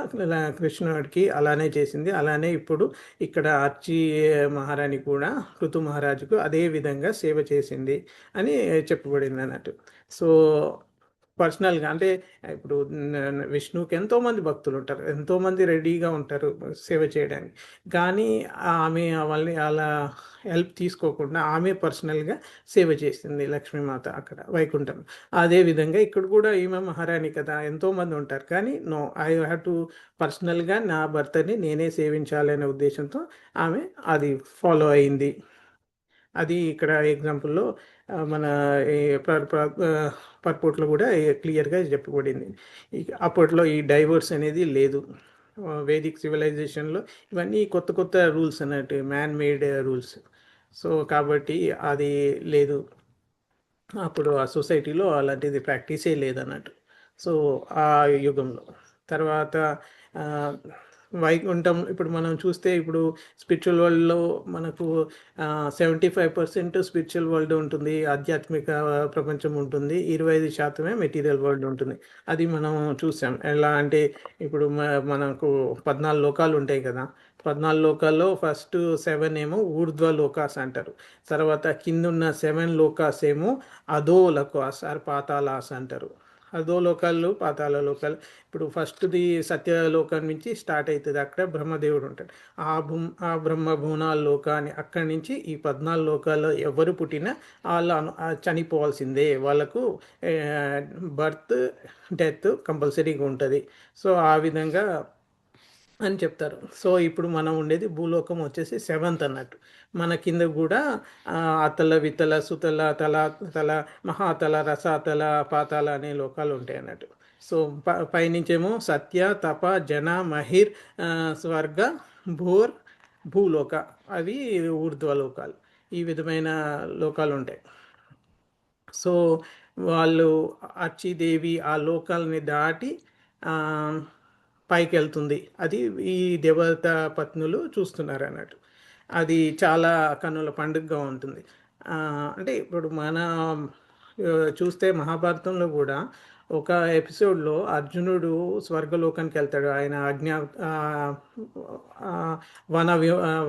కృష్ణుడికి అలానే చేసింది. అలానే ఇప్పుడు ఇక్కడ అర్చి మహారాణి కూడా ఋతు మహారాజుకు అదే విధంగా సేవ చేసింది అని చెప్పబడింది అన్నట్టు. సో పర్సనల్గా అంటే ఇప్పుడు విష్ణువుకి ఎంతోమంది భక్తులు ఉంటారు, ఎంతోమంది రెడీగా ఉంటారు సేవ చేయడానికి, కానీ ఆమె వాళ్ళని అలా హెల్ప్ తీసుకోకుండా ఆమె పర్సనల్గా సేవ చేసింది లక్ష్మీమాత అక్కడ వైకుంఠం. అదేవిధంగా ఇక్కడ కూడా ఈమె మహారాణి కదా, ఎంతోమంది ఉంటారు, కానీ నో, ఐ హ్యావ్ టు పర్సనల్గా నా భర్తని నేనే సేవించాలనే ఉద్దేశంతో ఆమె అది ఫాలో అయింది. అది ఇక్కడ ఎగ్జాంపుల్లో మన ఈ పర్పోర్ట్లో కూడా క్లియర్గా చెప్పబడింది. అప్పట్లో ఈ డైవర్స్ అనేది లేదు. వేదిక్ సివిలైజేషన్లో ఇవన్నీ కొత్త కొత్త రూల్స్ అన్నట్టు, మ్యాన్ మేడ్ రూల్స్. సో కాబట్టి అది లేదు, అప్పుడు ఆ సొసైటీలో అలాంటిది ప్రాక్టీసే లేదన్నట్టు. సో ఆ యుగంలో తర్వాత ఆ, వైకుంఠం ఇప్పుడు మనం చూస్తే ఇప్పుడు స్పిరిచువల్ వరల్డ్లో మనకు 75% స్పిరిచువల్ వరల్డ్ ఉంటుంది, ఆధ్యాత్మిక ప్రపంచం ఉంటుంది, 25% మెటీరియల్ వరల్డ్ ఉంటుంది. అది మనం చూసాం. ఎలా అంటే ఇప్పుడు మనకు 14 లోకాలు ఉంటాయి కదా. 14 లోకాల్లో ఫస్ట్ 7 ఏమో ఊర్ధ్వ లోకాస్ అంటారు. తర్వాత కిందున్న 7 లోకాస్ ఏమో అధో లోకాస్ ఆర్ పాతాళాస్ అంటారు. అధో లోకాలు, పాతాళ లోకాలు. ఇప్పుడు ఫస్ట్ది సత్యలోకం నుంచి స్టార్ట్ అవుతుంది, అక్కడ బ్రహ్మదేవుడు ఉంటాడు. ఆ బ్రహ్మ భువనాల లోకాన్ని, అక్కడి నుంచి ఈ 14 లోకాల్లో ఎవరు పుట్టినా వాళ్ళు చనిపోవాల్సిందే, వాళ్ళకు బర్త్ డెత్ కంపల్సరీగా ఉంటుంది. సో ఆ విధంగా అని చెప్తారు. సో ఇప్పుడు మనం ఉండేది భూలోకం వచ్చేసి 7th అన్నట్టు. మన కింద కూడా అతల వితల సుతల తల తల మహాతల రసాతల పాతాల అనే లోకాలు ఉంటాయి అన్నట్టు. సో పైనుంచేమో సత్య తప జన మహిర్ స్వర్గ భూర్ భూలోక, అవి ఊర్ధ్వలోకాలు. ఈ విధమైన లోకాలు ఉంటాయి. సో వాళ్ళు అచ్చిదేవి ఆ లోకాలని దాటి పైకి వెళ్తుంది. అది ఈ దేవత పత్నులు చూస్తున్నారు అన్నట్టు. అది చాలా కన్నుల పండుగగా ఉంటుంది. అంటే ఇప్పుడు మన చూస్తే మహాభారతంలో కూడా ఒక ఎపిసోడ్లో అర్జునుడు స్వర్గలోకానికి వెళ్తాడు. ఆయన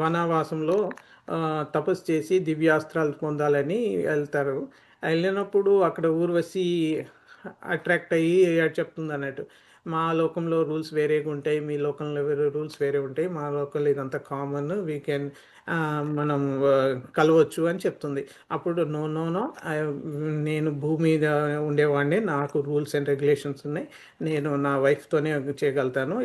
వనవాసంలో తపస్సు చేసి దివ్యాస్త్రాలు పొందాలని వెళ్తారు. వెళ్ళినప్పుడు అక్కడ ఊర్వశి అట్రాక్ట్ అయ్యి చెప్తుంది అన్నట్టు, మా లోకంలో రూల్స్ వేరేగా ఉంటాయి, మీ లోకంలో వేరే రూల్స్ వేరే ఉంటాయి, మా లోకంలో ఇదంతా కామన్, వీ కెన్ మనం కలవచ్చు అని చెప్తుంది. అప్పుడు నో నో నో, నేను భూమి మీద ఉండేవాడిని, నాకు రూల్స్ అండ్ రెగ్యులేషన్స్ ఉన్నాయి, నేను నా వైఫ్తోనే చేయగలుగుతాను,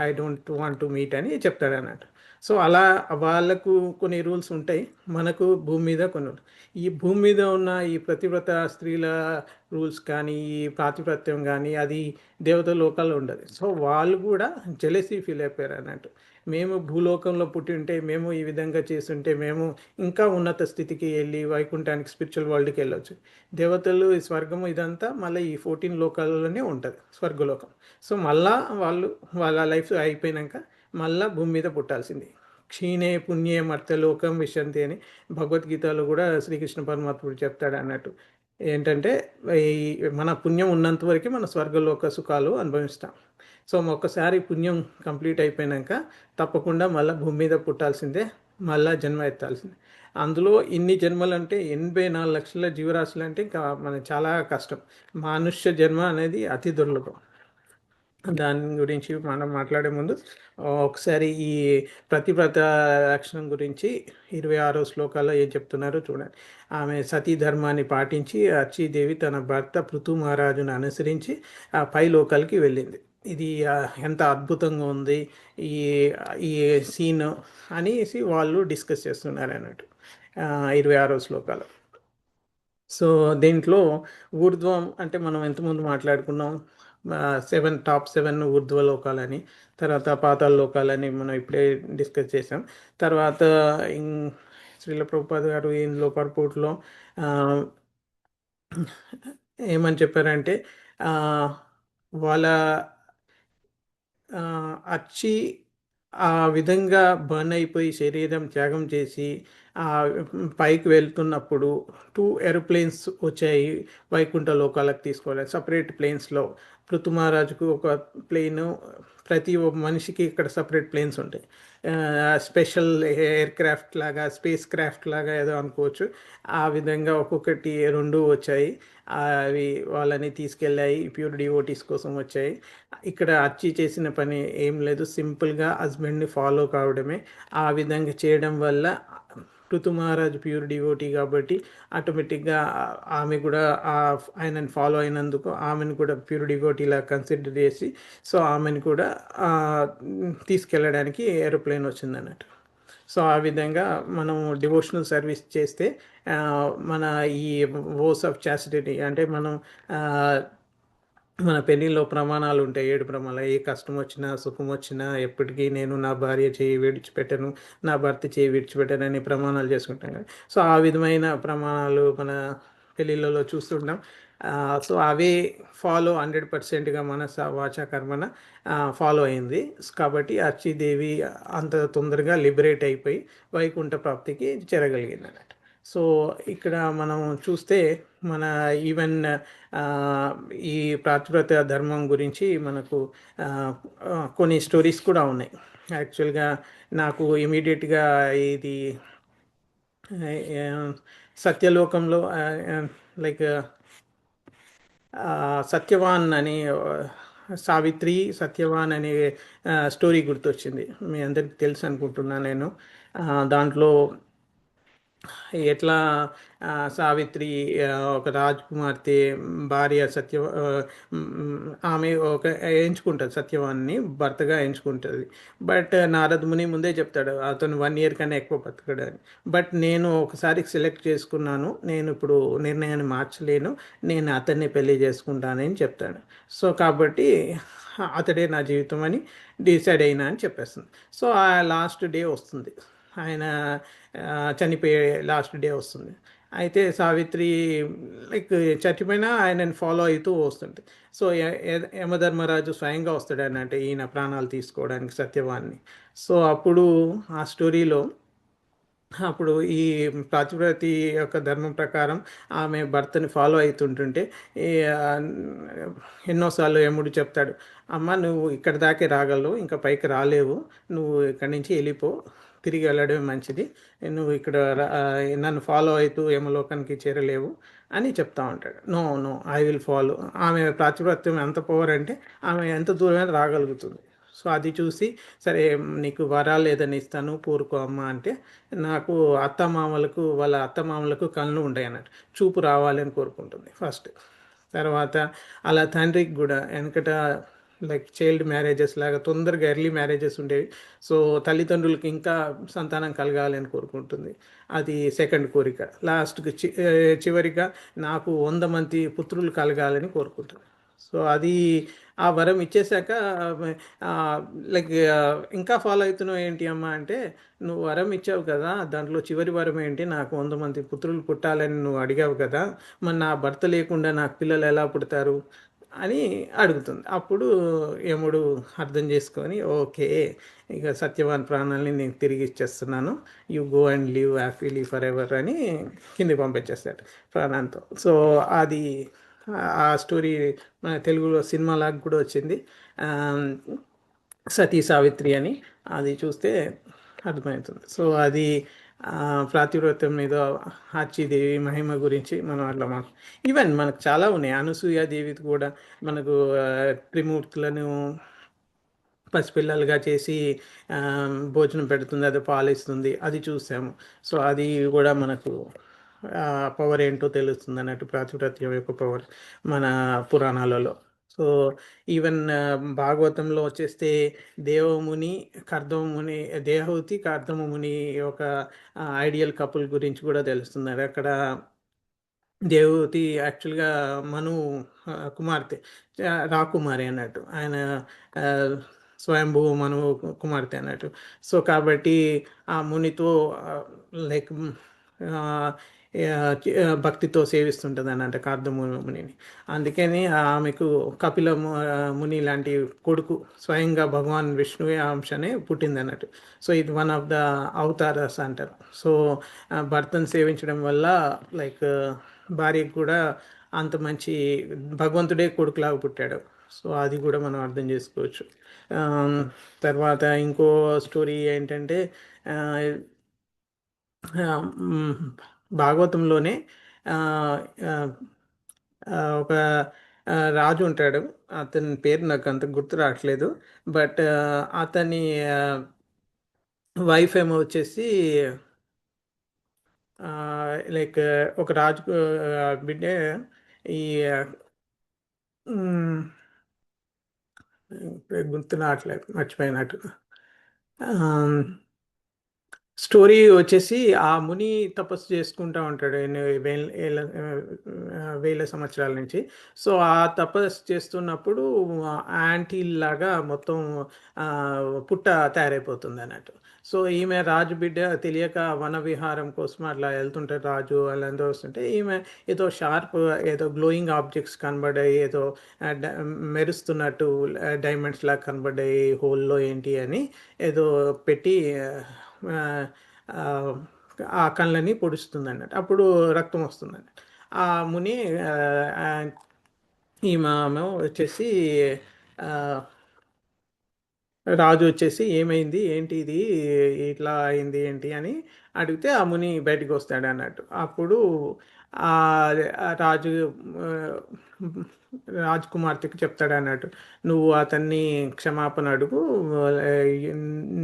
I don't want to meet అని చెప్తాడు అన్నట్టు. సో అలా వాళ్ళకు కొన్ని రూల్స్ ఉంటాయి, మనకు భూమి మీద కొన్ని ఉంటాయి. ఈ భూమి మీద ఉన్న ఈ ప్రతివ్రత స్త్రీల రూల్స్ కానీ, ఈ పాతిపత్యం కానీ అది దేవత లోకాల్లో ఉండదు. సో వాళ్ళు కూడా జెలసీ ఫీల్ అయిపోయారు అన్నట్టు. మేము భూలోకంలో పుట్టి ఉంటే, మేము ఈ విధంగా చేస్తుంటే, మేము ఇంకా ఉన్నత స్థితికి వెళ్ళి వైకుంఠానికి, స్పిరిచువల్ వరల్డ్కి వెళ్ళొచ్చు. దేవతలు ఈ స్వర్గము ఇదంతా మళ్ళీ ఈ 14 లోకాలలోనే ఉంటుంది, స్వర్గలోకం. సో మళ్ళా వాళ్ళ లైఫ్ అయిపోయినాక మళ్ళా భూమి మీద పుట్టాల్సింది. క్షీణే పుణ్యే మర్త్యలోకం విశంతి అని భగవద్గీతలో కూడా శ్రీకృష్ణ పరమాత్ముడు చెప్తాడు అన్నట్టు. ఏంటంటే ఈ మన పుణ్యం ఉన్నంత వరకు మన స్వర్గలోక సుఖాలు అనుభవిస్తాం. సో ఒక్కసారి పుణ్యం కంప్లీట్ అయిపోయినాక తప్పకుండా మళ్ళీ భూమి మీద పుట్టాల్సిందే, మళ్ళీ జన్మ ఎత్తాల్సిందే. అందులో ఇన్ని జన్మలు అంటే 84 లక్షల జీవరాశులు అంటే ఇంకా మనకి చాలా కష్టం. మానుష్య జన్మ అనేది అతి దుర్లభం. దాని గురించి మనం మాట్లాడే ముందు ఒకసారి ఈ ప్రతివ్రత లక్షణం గురించి 26వ శ్లోకాల్లో ఏం చెప్తున్నారో చూడండి. ఆమె సతీ ధర్మాన్ని పాటించి అర్చీదేవి తన భర్త పృథు మహారాజును అనుసరించి ఆ పై లోకాలకి వెళ్ళింది. ఇది ఎంత అద్భుతంగా ఉంది ఈ ఈ సీన్ అనేసి వాళ్ళు డిస్కస్ చేస్తున్నారు అన్నట్టు 26వ శ్లోకాలు. సో దీంట్లో ఊర్ధ్వం అంటే మనం ఎంతమంది మాట్లాడుకున్నాం, 7 ఊర్ధ్వ లోకాలని, తర్వాత పాతాళ లోకాలని మనం ఇప్పుడే డిస్కస్ చేసాం. తర్వాత శ్రీల ప్రభుపాద గారు ఇందులో పర్పోర్ట్లో ఏమని చెప్పారంటే వాళ్ళ అచ్చి ఆ విధంగా బర్న్ అయిపోయి శరీరం త్యాగం చేసి పైకి వెళ్తున్నప్పుడు 2 ఏరోప్లేన్స్ వచ్చాయి వైకుంఠ లోకాలకు తీసుకోవాలి, సపరేట్ ప్లేన్స్లో. పృథు మహారాజుకు ఒక ప్లేను, ప్రతి మనిషికి ఇక్కడ సపరేట్ ప్లేన్స్ ఉంటాయి. స్పెషల్ ఎయిర్ క్రాఫ్ట్ లాగా, స్పేస్ క్రాఫ్ట్ లాగా ఏదో అనుకోవచ్చు. ఆ విధంగా ఒక్కొక్కటి 2 వచ్చాయి. అవి వాళ్ళని తీసుకెళ్ళాయి, ప్యూర్ డివోటీస్ కోసం వచ్చాయి. ఇక్కడ అర్చి చేసిన పని ఏం లేదు, సింపుల్గా హస్బెండ్ని ఫాలో కావడమే. ఆ విధంగా చేయడం వల్ల పృథు మహారాజు ప్యూర్ డివోటీ కాబట్టి ఆటోమేటిక్గా ఆమె కూడా ఆయనని ఫాలో అయినందుకు ఆమెను కూడా ప్యూర్ డివోటీలా కన్సిడర్ చేసి, సో ఆమెను కూడా తీసుకెళ్ళడానికి ఏరోప్లేన్ వచ్చింది అన్నట్టు. సో ఆ విధంగా మనం డివోషనల్ సర్వీస్ చేస్తే ఆ, మన ఈ వోస్ ఆఫ్ చాసిటీ అంటే మనం ఆ, మన పెళ్ళిలో ప్రమాణాలు ఉంటాయి, 7 ప్రమాణాలు. ఏ కష్టం వచ్చినా సుఖం వచ్చినా ఎప్పటికీ నేను నా భార్య చేయి విడిచిపెట్టను, నా భర్త చేయి విడిచిపెట్టను అని ప్రమాణాలు చేసుకుంటాం కదా. సో ఆ విధమైన ప్రమాణాలు మన పెళ్ళిళ్ళలో చూస్తుంటాం. సో అవే ఫాలో 100%గా మనస వాచ కర్మన ఫాలో అయింది. కాబట్టి అర్చీదేవి అంత తొందరగా లిబరేట్ అయిపోయి వైకుంఠ ప్రాప్తికి చేరగలిగింది అన్నట్టు. సో ఇక్కడ మనం చూస్తే మన ఈవెన్ ఆ, ఈ ప్రాతిపత్య ధర్మం గురించి మనకు ఆ, కొన్ని స్టోరీస్ కూడా ఉన్నాయి. యాక్చువల్గా నాకు ఇమీడియట్గా ఇది ఆ, సత్యలోకంలో లైక్ సత్యవాన్ అని సావిత్రి సత్యవాన్ అనే స్టోరీ గుర్తొచ్చింది. మీ అందరికి తెలుసు అనుకుంటున్నాను నేను. దాంట్లో ఎట్లా సావిత్రి ఒక రాజకుమార్తె భార్య ఆమె ఒక ఎంచుకుంటుంది, సత్యవాన్ని భర్తగా ఎంచుకుంటుంది. బట్ నారద ముని ముందే చెప్తాడు అతను 1 year కన్నా ఎక్కువ బతకడు అని. బట్ నేను ఒకసారి సెలెక్ట్ చేసుకున్నాను, నేను ఇప్పుడు నిర్ణయాన్ని మార్చలేను, నేను అతన్ని పెళ్లి చేసుకుంటానని చెప్తాడు. సో కాబట్టి అతడే నా జీవితం అని డిసైడ్ అయినా అని చెప్పేస్తుంది. సో ఆ లాస్ట్ డే వస్తుంది, ఆయన చనిపోయే లాస్ట్ డే వస్తుంది. అయితే సావిత్రి లైక్ చచ్చిపోయినా ఆయనని ఫాలో అవుతూ వస్తుంది. సో యమధర్మరాజు స్వయంగా వస్తాడు అన్నట్టు ఈయన ప్రాణాలు తీసుకోవడానికి సత్యవాన్ని. సో అప్పుడు ఆ స్టోరీలో అప్పుడు ఈ పాతివ్రతి యొక్క ధర్మం ప్రకారం ఆమె భర్తని ఫాలో అవుతుంటుంటే ఈ, ఆ, ఎన్నోసార్లు యముడు చెప్తాడు, అమ్మ నువ్వు ఇక్కడ దాకే రాగలవు, ఇంకా పైకి రాలేవు, నువ్వు ఇక్కడి నుంచి వెళ్ళిపో, తిరిగి వెళ్ళడమే మంచిది, నువ్వు ఇక్కడ నన్ను ఫాలో అవుతూ యమలోకానికి చేరలేవు అని చెప్తా ఉంటాడు. No no, I will follow. ఆమె ప్రాతిపత్యం ఎంత పవర్ అంటే ఆమె ఎంత దూరమైనా రాగలుగుతుంది. సో అది చూసి సరే నీకు వరాలు ఏదైనా ఇస్తాను కోరుకో అమ్మ అంటే, నాకు అత్తమామలకు వాళ్ళ అత్తమామలకు కళ్ళు ఉంటాయి అన్నట్టు, చూపు రావాలని కోరుకుంటుంది ఫస్ట్. తర్వాత అలా తండ్రికి కూడా వెనకట లైక్ చైల్డ్ మ్యారేజెస్ లాగా తొందరగా ఎర్లీ మ్యారేజెస్ ఉండేవి. సో తల్లిదండ్రులకి ఇంకా సంతానం కలగాలని కోరుకుంటుంది, అది సెకండ్ కోరిక. లాస్ట్కి చివరిగా నాకు 100 మంది పుత్రులు కలగాలని కోరుకుంటుంది. సో అది ఆ వరం ఇచ్చేశాక లైక్ ఇంకా ఫాలో అవుతున్నావు ఏంటి అమ్మా అంటే, నువ్వు వరం ఇచ్చావు కదా, దాంట్లో చివరి వరం ఏంటి, నాకు 100 మంది పుత్రులు పుట్టాలని నువ్వు అడిగావు కదా, మరి నా భర్త లేకుండా నాకు పిల్లలు ఎలా పుడతారు అని అడుగుతుంది. అప్పుడు యముడు అర్థం చేసుకొని ఓకే, ఇక సత్యవాన్ ప్రాణాలని నేను తిరిగి ఇచ్చేస్తున్నాను, you go and live happily for ever అని కింది పంపించేస్తాడు ప్రాణాంతో. సో అది ఆ స్టోరీ మన తెలుగులో సినిమాలాగా కూడా వచ్చింది, ఆ, సతీ సావిత్రి అని. అది చూస్తే అర్థమవుతుంది. సో అది ప్రాతివ్రత్యం మీద ఆర్చీదేవి మహిమ గురించి మనం అట్లా ఈవెన్ మనకు చాలా ఉన్నాయి. అనసూయాదేవిది కూడా మనకు త్రిమూర్తులను పసిపిల్లలుగా చేసి ఆ, భోజనం పెడుతుంది, అది పాలిస్తుంది, అది చూసాము. సో అది కూడా మనకు పవర్ ఏంటో తెలుస్తుంది అన్నట్టు, ప్రాతిపత్యం యొక్క పవర్ మన పురాణాలలో. సో ఈవెన్ భాగవతంలో వచ్చేస్తే దేవముని కర్దమముని, దేవహూతి కర్దమముని ఒక ఐడియల్ కపుల్ గురించి కూడా తెలుస్తున్నారు అక్కడ. దేవహూతి యాక్చువల్గా మను కుమార్తె, రాకుమారి అన్నట్టు, ఆయన ఆ, స్వయంభూ మను కుమార్తె అన్నట్టు. సో కాబట్టి ఆ మునితో లైక్ భక్తితో సేవిస్తుంటుంది అన్నట్టు కార్దమునిని. అందుకని ఆమెకు ముని లాంటి కొడుకు, స్వయంగా భగవాన్ విష్ణువే ఆ అంశనే పుట్టింది అన్నట్టు. సో ఇది వన్ ఆఫ్ ద అవతారస్ అంటారు. సో భర్తను సేవించడం వల్ల లైక్ భార్యకు కూడా అంత మంచి భగవంతుడే కొడుకులాగా పుట్టాడు. సో అది కూడా మనం అర్థం చేసుకోవచ్చు. ఆమ్, తర్వాత ఇంకో స్టోరీ ఏంటంటే ఆ, ఆ, మ్, భాగవతంలోనే ఆ, ఆ, ఒక రాజు ఉంటాడు, అతని పేరు నాకు అంత గుర్తు రావట్లేదు. బట్ అతని వైఫ్ ఏమో వచ్చేసి లైక్ ఒక రాజు బిడ్డ, ఈ మ్, పేరు గుర్తు రావట్లేదు, మర్చిపోయినట్టు. స్టోరీ వచ్చేసి ఆ ముని తపస్సు చేసుకుంటా ఉంటాడు వేల సంవత్సరాల నుంచి. సో ఆ తపస్సు చేస్తున్నప్పుడు యాంటీ లాగా మొత్తం ఆ, పుట్ట తయారైపోతుంది అన్నట్టు. సో ఈమె రాజు బిడ్డ తెలియక వన విహారం కోసం అట్లా వెళ్తుంటారు. రాజు వాళ్ళందరూ వస్తుంటే ఈమె ఏదో షార్ప్, ఏదో గ్లోయింగ్ ఆబ్జెక్ట్స్ కనబడ్డాయి, ఏదో మెరుస్తున్నట్టు డైమండ్స్ లాగా కనబడ్డాయి హోల్లో ఏంటి అని ఏదో పెట్టి ఆ, ఆ, ఆ కళ్ళని పొడుస్తుంది అన్నట్టు. అప్పుడు రక్తం వస్తుంది అన్నట్టు. ఆ ముని ఆ, ఆ, ఈమె వచ్చేసి ఆ, రాజు వచ్చేసి ఏమైంది ఏంటి ఇది ఇట్లా అయింది ఏంటి అని అడిగితే ఆ ముని బయటికి వస్తాడు అన్నట్టు. అప్పుడు ఆ ఆ రాజు ఆ, రాజకుమార్తెకి చెప్తాడు అన్నట్టు, నువ్వు అతన్ని క్షమాపణ అడుగు,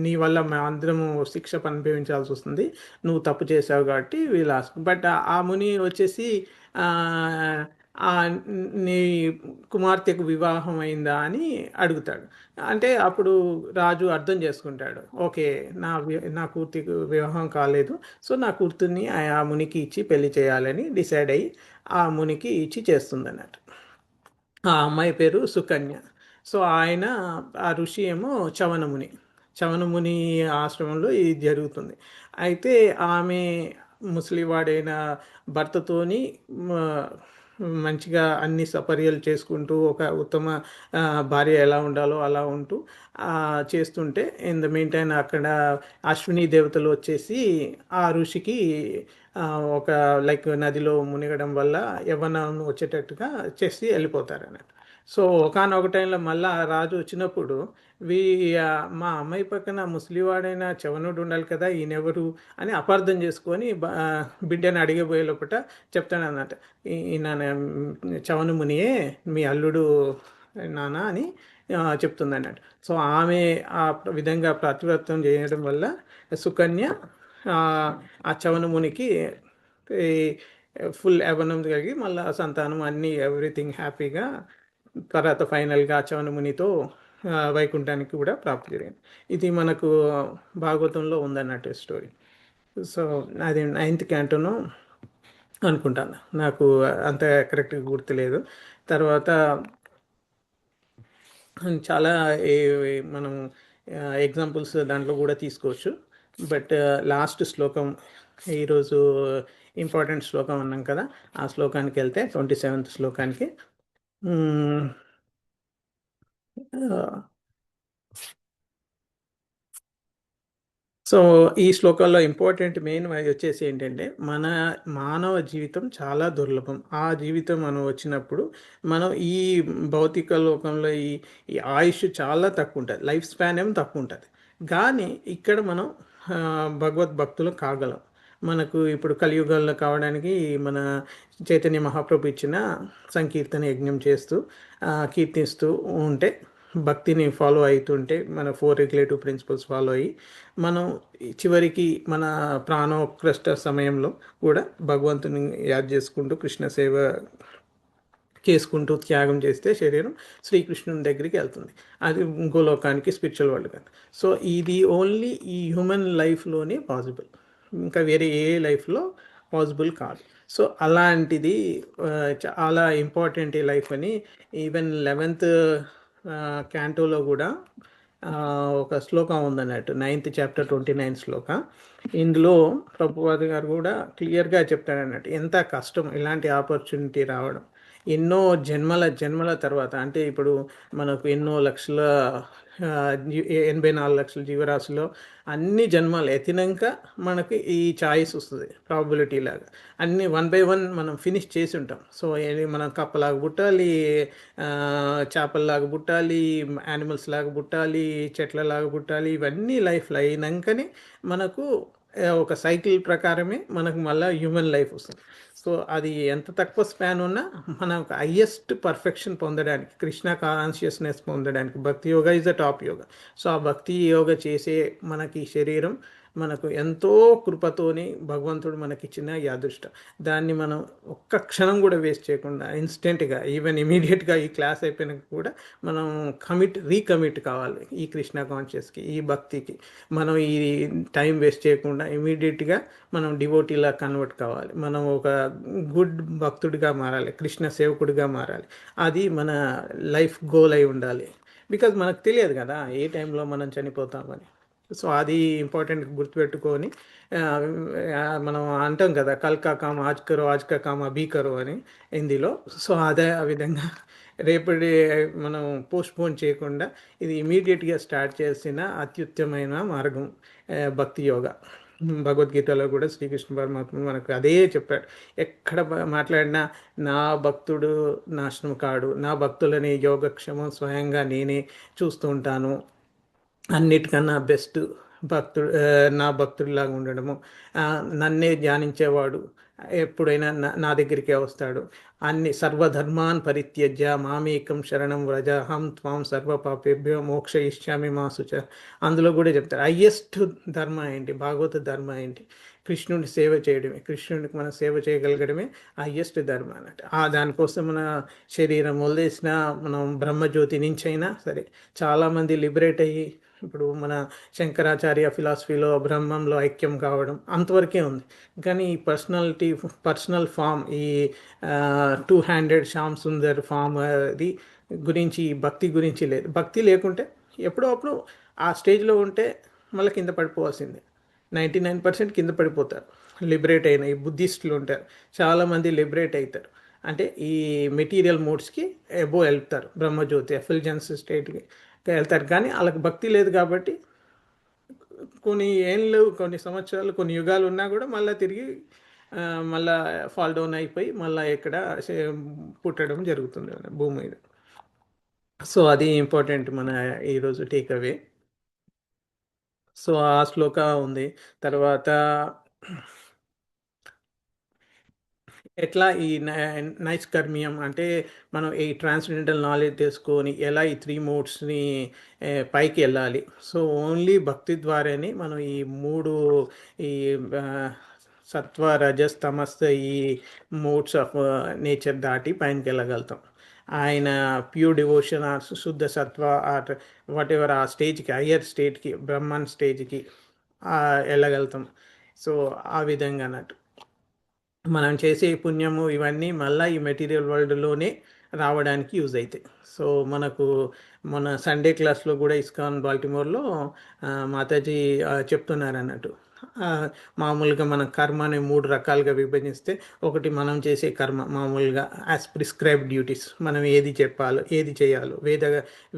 నీ వల్ల మా అందరము శిక్ష అనుభవించాల్సి వస్తుంది, నువ్వు తప్పు చేసావు కాబట్టి విలాస్. బట్ ఆ ముని వచ్చేసి ఆ, ఆ, నీ కుమార్తెకు వివాహం అయిందా అని అడుగుతాడు. అంటే అప్పుడు రాజు అర్థం చేసుకుంటాడు, ఓకే నా కూతురికి వివాహం కాలేదు, సో నా కూతుర్ని ఆ మునికి ఇచ్చి పెళ్లి చేయాలని డిసైడ్ అయ్యి ఆ మునికి ఇచ్చి చేస్తుంది అన్నట్టు. ఆ అమ్మాయి పేరు సుకన్య. సో ఆయన, ఆ ఋషి ఏమో చవనముని. చవనముని ఆశ్రమంలో ఇది జరుగుతుంది. అయితే ఆమె ముసలివాడైన భర్తతోని మ, మంచిగా అన్ని సపర్యలు చేసుకుంటూ ఒక ఉత్తమ ఆ, భార్య ఎలా ఉండాలో అలా ఉంటూ ఆ, చేస్తుంటే ఇన్ ద మీన్ టైం అక్కడ అశ్విని దేవతలు వచ్చేసి ఆ ఋషికి ఆ, ఒక లైక్ నదిలో మునిగడం వల్ల యవ్వనం వచ్చేటట్టుగా చేసి వెళ్ళిపోతారు అన్నట్టు. సో ఒకానొక టైంలో మళ్ళా ఆ రాజు వచ్చినప్పుడు వీ ఆ, మా అమ్మాయి పక్కన ముసలివాడైన చవనుడు ఉండాలి కదా, ఈయనెవరు అని అపార్థం చేసుకొని బిడ్డని అడిగబోయే లోపట చెప్తాడు అన్నట్టు, ఈయన చవను మునియే మీ అల్లుడు నాన్న అని చెప్తుంది అన్నట్టు. సో ఆమె ఆ విధంగా ప్రతివ్రతం చేయడం వల్ల సుకన్య ఆ ఆ చవనమునికి ఫుల్ యవ్వనం కలిగి మళ్ళీ సంతానం అన్నీ ఎవ్రీథింగ్ హ్యాపీగా తర్వాత ఫైనల్గా చవనమునితో వైకుంఠానికి కూడా ప్రాప్తి జరిగింది. ఇది మనకు భాగవతంలో ఉందన్నట్టు స్టోరీ. సో అది 9th క్యాంటోను అనుకుంటాను, నాకు అంత కరెక్ట్గా గుర్తులేదు. తర్వాత చాలా మనం ఎగ్జాంపుల్స్ దాంట్లో కూడా తీసుకోవచ్చు. బట్ లాస్ట్ శ్లోకం ఈరోజు ఇంపార్టెంట్ శ్లోకం అన్నాం కదా, ఆ శ్లోకానికి వెళ్తే 27th శ్లోకానికి సో ఈ శ్లోకాల్లో ఇంపార్టెంట్ మెయిన్ వచ్చేసి ఏంటంటే, మన మానవ జీవితం చాలా దుర్లభం. ఆ జీవితం మనం వచ్చినప్పుడు మనం ఈ భౌతిక లోకంలో ఈ ఆయుష్ చాలా తక్కువ ఉంటుంది, లైఫ్ స్పాన్ ఏమో తక్కువ ఉంటుంది. కానీ ఇక్కడ మనం భగవద్భక్తులు కాగలం. మనకు ఇప్పుడు కలియుగంలో కావడానికి మన చైతన్య మహాప్రభు ఇచ్చిన సంకీర్తన యజ్ఞం చేస్తూ కీర్తిస్తూ ఉంటే, భక్తిని ఫాలో అవుతుంటే, మన 4 రెగ్యులేటివ్ ప్రిన్సిపల్స్ ఫాలో అయ్యి మనం చివరికి మన ప్రాణోత్కృష్ట సమయంలో కూడా భగవంతుని యాద్ చేసుకుంటూ కృష్ణ సేవ చేసుకుంటూ త్యాగం చేస్తే శరీరం శ్రీకృష్ణుని దగ్గరికి వెళ్తుంది. అది గోలోకానికి, స్పిరిచువల్ వరల్డ్ కానీ. సో ఇది ఓన్లీ ఈ హ్యూమన్ లైఫ్లోనే పాసిబుల్, ఇంకా వేరే ఏ లైఫ్లో పాసిబుల్ కాదు. సో అలాంటిది చాలా ఇంపార్టెంట్ ఈ లైఫ్ అని ఈవెన్ 11th క్యాంటోలో కూడా ఒక శ్లోకం ఉందన్నట్టు, 9th చాప్టర్ 29 శ్లోక. ఇందులో ప్రభుపాద గారు కూడా క్లియర్గా చెప్తాడు అన్నట్టు, ఎంత కష్టం ఇలాంటి ఆపర్చునిటీ రావడం. ఎన్నో జన్మల తర్వాత, అంటే ఇప్పుడు మనకు ఎన్నో లక్షల 84 లక్షల జీవరాశిలో అన్ని జన్మలు ఎత్తినాక మనకి ఈ ఛాయిస్ వస్తుంది, ప్రాబిలిటీ లాగా. అన్ని 1 by 1 మనం ఫినిష్ చేసి ఉంటాం. సో మనం కప్పలాగా పుట్టాలి, చేపల్లాగా పుట్టాలి, యానిమల్స్ లాగా పుట్టాలి, చెట్లలాగా పుట్టాలి, ఇవన్నీ లైఫ్లో అయినాకనే మనకు ఒక సైకిల్ ప్రకారమే మనకు మళ్ళీ హ్యూమన్ లైఫ్ వస్తుంది. సో అది ఎంత తక్కువ స్పాన్ ఉన్నా మనకు హయ్యెస్ట్ పర్ఫెక్షన్ పొందడానికి, కృష్ణ కాన్షియస్నెస్ పొందడానికి భక్తి yoga is a top yoga. So ఆ భక్తి యోగా చేసే మనకి శరీరం మనకు ఎంతో కృపతోని భగవంతుడు మనకిచ్చిన ఈ అదృష్టం. దాన్ని మనం ఒక్క క్షణం కూడా వేస్ట్ చేయకుండా ఇన్స్టెంట్గా, ఈవెన్ ఇమీడియట్గా ఈ క్లాస్ అయిపోయినాక కూడా మనం రీకమిట్ కావాలి ఈ కృష్ణ కాన్షియస్కి, ఈ భక్తికి. మనం ఈ టైం వేస్ట్ చేయకుండా ఇమీడియట్గా మనం డివోటీలా కన్వర్ట్ కావాలి. మనం ఒక గుడ్ భక్తుడిగా మారాలి, కృష్ణ సేవకుడిగా మారాలి. అది మన లైఫ్ గోల్ అయి ఉండాలి. బికాజ్ మనకు తెలియదు కదా ఏ టైంలో మనం చనిపోతామని. సో అది ఇంపార్టెంట్ గుర్తుపెట్టుకొని ఆ, మనం అంటాం కదా, కల్ కా కామ్ ఆజ్ కా కామ్ అభీ కరో అని హిందీలో. సో అదే ఆ విధంగా రేపటి మనం పోస్ట్పోన్ చేయకుండా ఇది ఇమీడియట్గా స్టార్ట్ చేసిన అత్యుత్తమైన మార్గం భక్తి యోగా. భగవద్గీతలో కూడా శ్రీకృష్ణ పరమాత్మ మనకు అదే చెప్పాడు. ఎక్కడ మాట్లాడినా నా భక్తుడు నాశనం కాడు, నా భక్తులని యోగక్షేమం స్వయంగా నేనే చూస్తూ ఉంటాను, అన్నిటికన్నా బెస్ట్ భక్తుడు నా భక్తుడిలాగా ఉండడము, నన్నే ధ్యానించేవాడు ఎప్పుడైనా నా దగ్గరికే వస్తాడు, అన్ని సర్వధర్మాన్ పరిత్యజ్య మామేకం శరణం వ్రజ హం త్వాం సర్వ పాపేభ్యో మోక్షయిష్యామి మా శుచ. అందులో కూడా చెప్తారు హయ్యెస్ట్ ధర్మ ఏంటి, భాగవత ధర్మ ఏంటి, కృష్ణుడి సేవ చేయడమే, కృష్ణుడికి మనం సేవ చేయగలగడమే హయ్యెస్ట్ ధర్మ అన్నట్టు. దానికోసం మన శరీరం వదిలేసిన మనం బ్రహ్మజ్యోతి నుంచి అయినా సరే చాలామంది లిబరేట్ అయ్యి ఇప్పుడు మన శంకరాచార్య ఫిలాసఫీలో బ్రహ్మంలో ఐక్యం కావడం అంతవరకే ఉంది. కానీ ఈ పర్సనల్ ఫామ్, ఈ two handed Shyam Sundar form అది గురించి, భక్తి గురించి లేదు. భక్తి లేకుంటే ఎప్పుడో అప్పుడు ఆ స్టేజ్లో ఉంటే మళ్ళీ కింద పడిపోవాల్సిందే. 99% కింద పడిపోతారు. లిబరేట్ అయిన ఈ బుద్ధిస్టులు ఉంటారు, చాలామంది లిబరేట్ అవుతారు. అంటే ఈ మెటీరియల్ మోడ్స్కి ఎబో వెళ్తారు, బ్రహ్మజ్యోతి ఎఫిల్జెన్స్ స్టేట్కి వెళ్తారు. కానీ వాళ్ళకి భక్తి లేదు కాబట్టి కొన్ని ఏళ్ళు, కొన్ని సంవత్సరాలు, కొన్ని యుగాలు ఉన్నా కూడా మళ్ళీ తిరిగి మళ్ళా ఫాల్ డౌన్ అయిపోయి మళ్ళీ ఇక్కడ పుట్టడం జరుగుతుంది భూమి మీద. సో అది ఇంపార్టెంట్ మన ఈరోజు టేక్ అవే. సో ఆ శ్లోక ఉంది. తర్వాత ఎట్లా ఈ నైష్కర్మ్యం అంటే మనం ఈ ట్రాన్స్జెండల్ నాలెడ్జ్ తెలుసుకొని ఎలా ఈ 3 మోడ్స్ని పైకి వెళ్ళాలి. సో ఓన్లీ భక్తి ద్వారానే మనం ఈ 3 ఈ సత్వ రజస్ తమస్ ఈ మోడ్స్ ఆఫ్ నేచర్ దాటి పైనకి వెళ్ళగలుగుతాం. ఆయన ప్యూర్ డివోషన్ ఆర్ శుద్ధ సత్వ ఆర్ వాట్ ఎవర్ ఆ స్టేజ్కి, హయ్యర్ స్టేట్కి, బ్రహ్మన్ స్టేజ్కి వెళ్ళగలుగుతాం. సో ఆ విధంగా అన్నట్టు మనం చేసే పుణ్యము ఇవన్నీ మళ్ళీ ఈ మెటీరియల్ వరల్డ్లోనే రావడానికి యూజ్ అవుతాయి. సో మనకు మన సండే క్లాస్లో కూడా ఇస్కాన్ బాల్టిమోర్లో మాతాజీ చెప్తున్నారు అన్నట్టు. మామూలుగా మన కర్మని 3 రకాలుగా విభజిస్తే, ఒకటి మనం చేసే కర్మ మామూలుగా యాజ్ ప్రిస్క్రైబ్డ్ డ్యూటీస్, మనం ఏది చెప్పాలో ఏది చేయాలో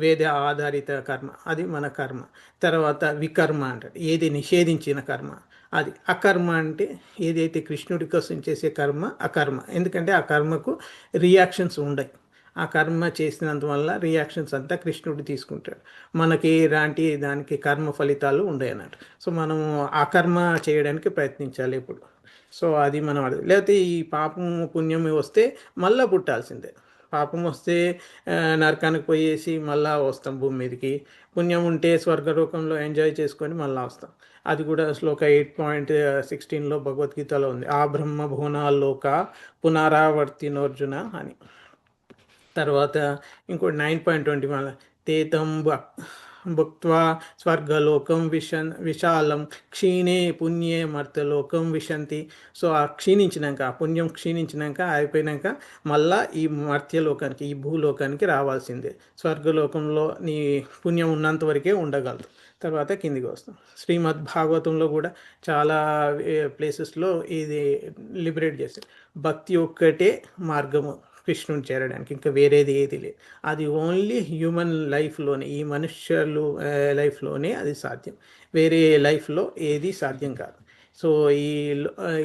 వేద ఆధారిత కర్మ, అది మన కర్మ. తర్వాత వికర్మ అంటారు, ఏది నిషేధించిన కర్మ. అది అకర్మ అంటే ఏదైతే కృష్ణుడి కోసం చేసే కర్మ అకర్మ. ఎందుకంటే ఆ కర్మకు రియాక్షన్స్ ఉండవు. ఆ కర్మ చేసినంత వల్ల రియాక్షన్స్ అంతా కృష్ణుడు తీసుకుంటాడు. మనకి ఎలాంటి దానికి కర్మ ఫలితాలు ఉండవు అన్నట్టు. సో మనం ఆ కర్మ చేయడానికి ప్రయత్నించాలి ఇప్పుడు. సో అది మనం లేకపోతే ఈ పాపం పుణ్యం వస్తే మళ్ళీ పుట్టాల్సిందే. పాపం వస్తే నరకానికి పోయేసి మళ్ళా వస్తాం భూమి మీదకి. పుణ్యం ఉంటే స్వర్గలోకంలో ఎంజాయ్ చేసుకొని మళ్ళీ వస్తాం. అది కూడా శ్లోక 8.16లో భగవద్గీతలో ఉంది, ఆ బ్రహ్మ భువనాల్లోక పునరావర్తినోర్జున అని. తర్వాత ఇంకోటి 9.20 తేతం భుక్త్వా స్వర్గలోకం విశాలం క్షీణే పుణ్యే మర్తలోకం విశంతి. సో ఆ క్షీణించినాక, ఆ పుణ్యం క్షీణించినాక అయిపోయినాక మళ్ళా ఈ మర్త్యలోకానికి, ఈ భూలోకానికి రావాల్సిందే. స్వర్గలోకంలో నీ పుణ్యం ఉన్నంత వరకే ఉండగలదు, తర్వాత కిందికి వస్తాం. శ్రీమద్ భాగవతంలో కూడా చాలా ప్లేసెస్లో ఇది లిబరేట్ చేస్తారు. భక్తి ఒక్కటే మార్గము కృష్ణుని చేరడానికి, ఇంకా వేరేది ఏది లేదు. అది ఓన్లీ హ్యూమన్ లైఫ్లోనే, ఈ మనుష్యులు లైఫ్లోనే అది సాధ్యం, వేరే లైఫ్లో ఏది సాధ్యం కాదు. సో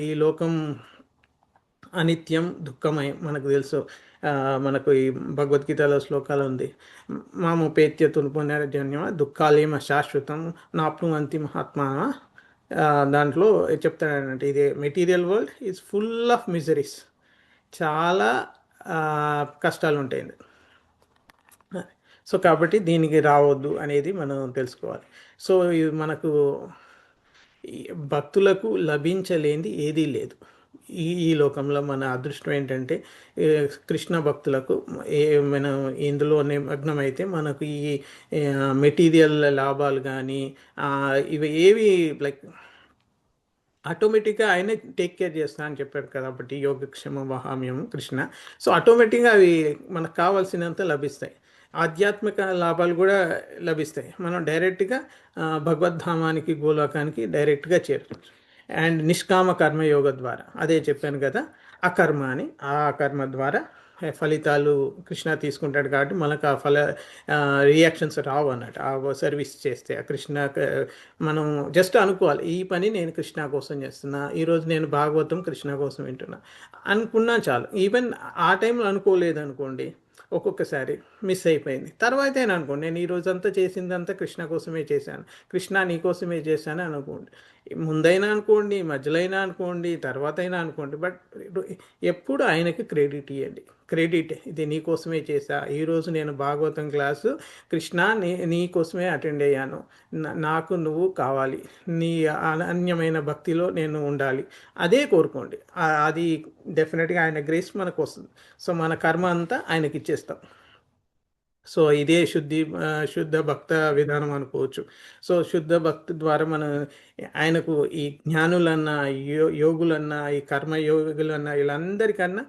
ఈ లోకం అనిత్యం దుఃఖమయం మనకు తెలుసు. మనకు ఈ భగవద్గీతలో శ్లోకాలు ఉంది, మాముపేత్య పునర్జన్మ దుఃఖాలేమ శాశ్వతం నాప్నువంతి మహాత్మా. దాంట్లో చెప్తాడంటే ఇది material world is full of miseries, చాలా కష్టాలు ఉంటాయి. సో కాబట్టి దీనికి రావద్దు అనేది మనం తెలుసుకోవాలి. సో ఇది మనకు ఈ భక్తులకు లభించలేనిది ఏదీ లేదు. ఈ లోకంలో మన అదృష్టం ఏంటంటే ఏ, కృష్ణ భక్తులకు మనం ఇందులో నిమగ్నమైతే మనకు ఈ మెటీరియల్ లాభాలు కానీ ఇవి ఏవి లైక్ ఆటోమేటిక్గా ఆయనే టేక్ కేర్ చేస్తా అని చెప్పారు కాబట్టి యోగక్షేమ వహామ్యం కృష్ణ. సో ఆటోమేటిక్గా అవి మనకు కావాల్సినంత లభిస్తాయి. ఆధ్యాత్మిక లాభాలు కూడా లభిస్తాయి. మనం డైరెక్ట్గా భగవద్ధామానికి గోలోకానికి డైరెక్ట్గా చేరుకోవచ్చు. అండ్ నిష్కామ కర్మయోగ ద్వారా అదే చెప్పాను కదా, అకర్మ అని. ఆ కర్మ ద్వారా ఫలితాలు కృష్ణ తీసుకుంటాడు కాబట్టి మనకు ఆ రియాక్షన్స్ రావు అన్నట్టు. ఆ సర్వీస్ చేస్తే ఆ కృష్ణ మనం జస్ట్ అనుకోవాలి, ఈ పని నేను కృష్ణ కోసం చేస్తున్నా, ఈరోజు నేను భాగవతం కృష్ణ కోసం వింటున్నా అనుకున్నా చాలు. ఈవెన్ ఆ టైంలో అనుకోలేదు అనుకోండి, ఒక్కొక్కసారి మిస్ అయిపోయింది. తర్వాత అయినా అనుకోండి, నేను ఈ రోజంతా చేసిందంతా కృష్ణ కోసమే చేశాను, కృష్ణ నీ కోసమే చేశాను అనుకోండి. ముందైనా అనుకోండి, మధ్యలో అయినా అనుకోండి, తర్వాత అయినా అనుకోండి, బట్ ఎప్పుడు ఆయనకి క్రెడిట్ ఇవ్వండి. క్రెడిట్, ఇది నీ కోసమే చేశా, ఈరోజు నేను భాగవతం క్లాసు కృష్ణ నీ కోసమే అటెండ్ అయ్యాను, నాకు నువ్వు కావాలి, నీ అనన్యమైన భక్తిలో నేను ఉండాలి, అదే కోరుకోండి. అది డెఫినెట్గా ఆయన గ్రేస్ మనకు వస్తుంది. సో మన కర్మ అంతా ఆయనకి ఇచ్చేస్తాం. సో ఇదే శుద్ధ భక్త విధానం అనుకోవచ్చు. సో శుద్ధ భక్తి ద్వారా మనం ఆయనకు ఈ జ్ఞానులన్నా, యోగులన్నా, ఈ కర్మయోగులన్నా, వీళ్ళందరికన్నా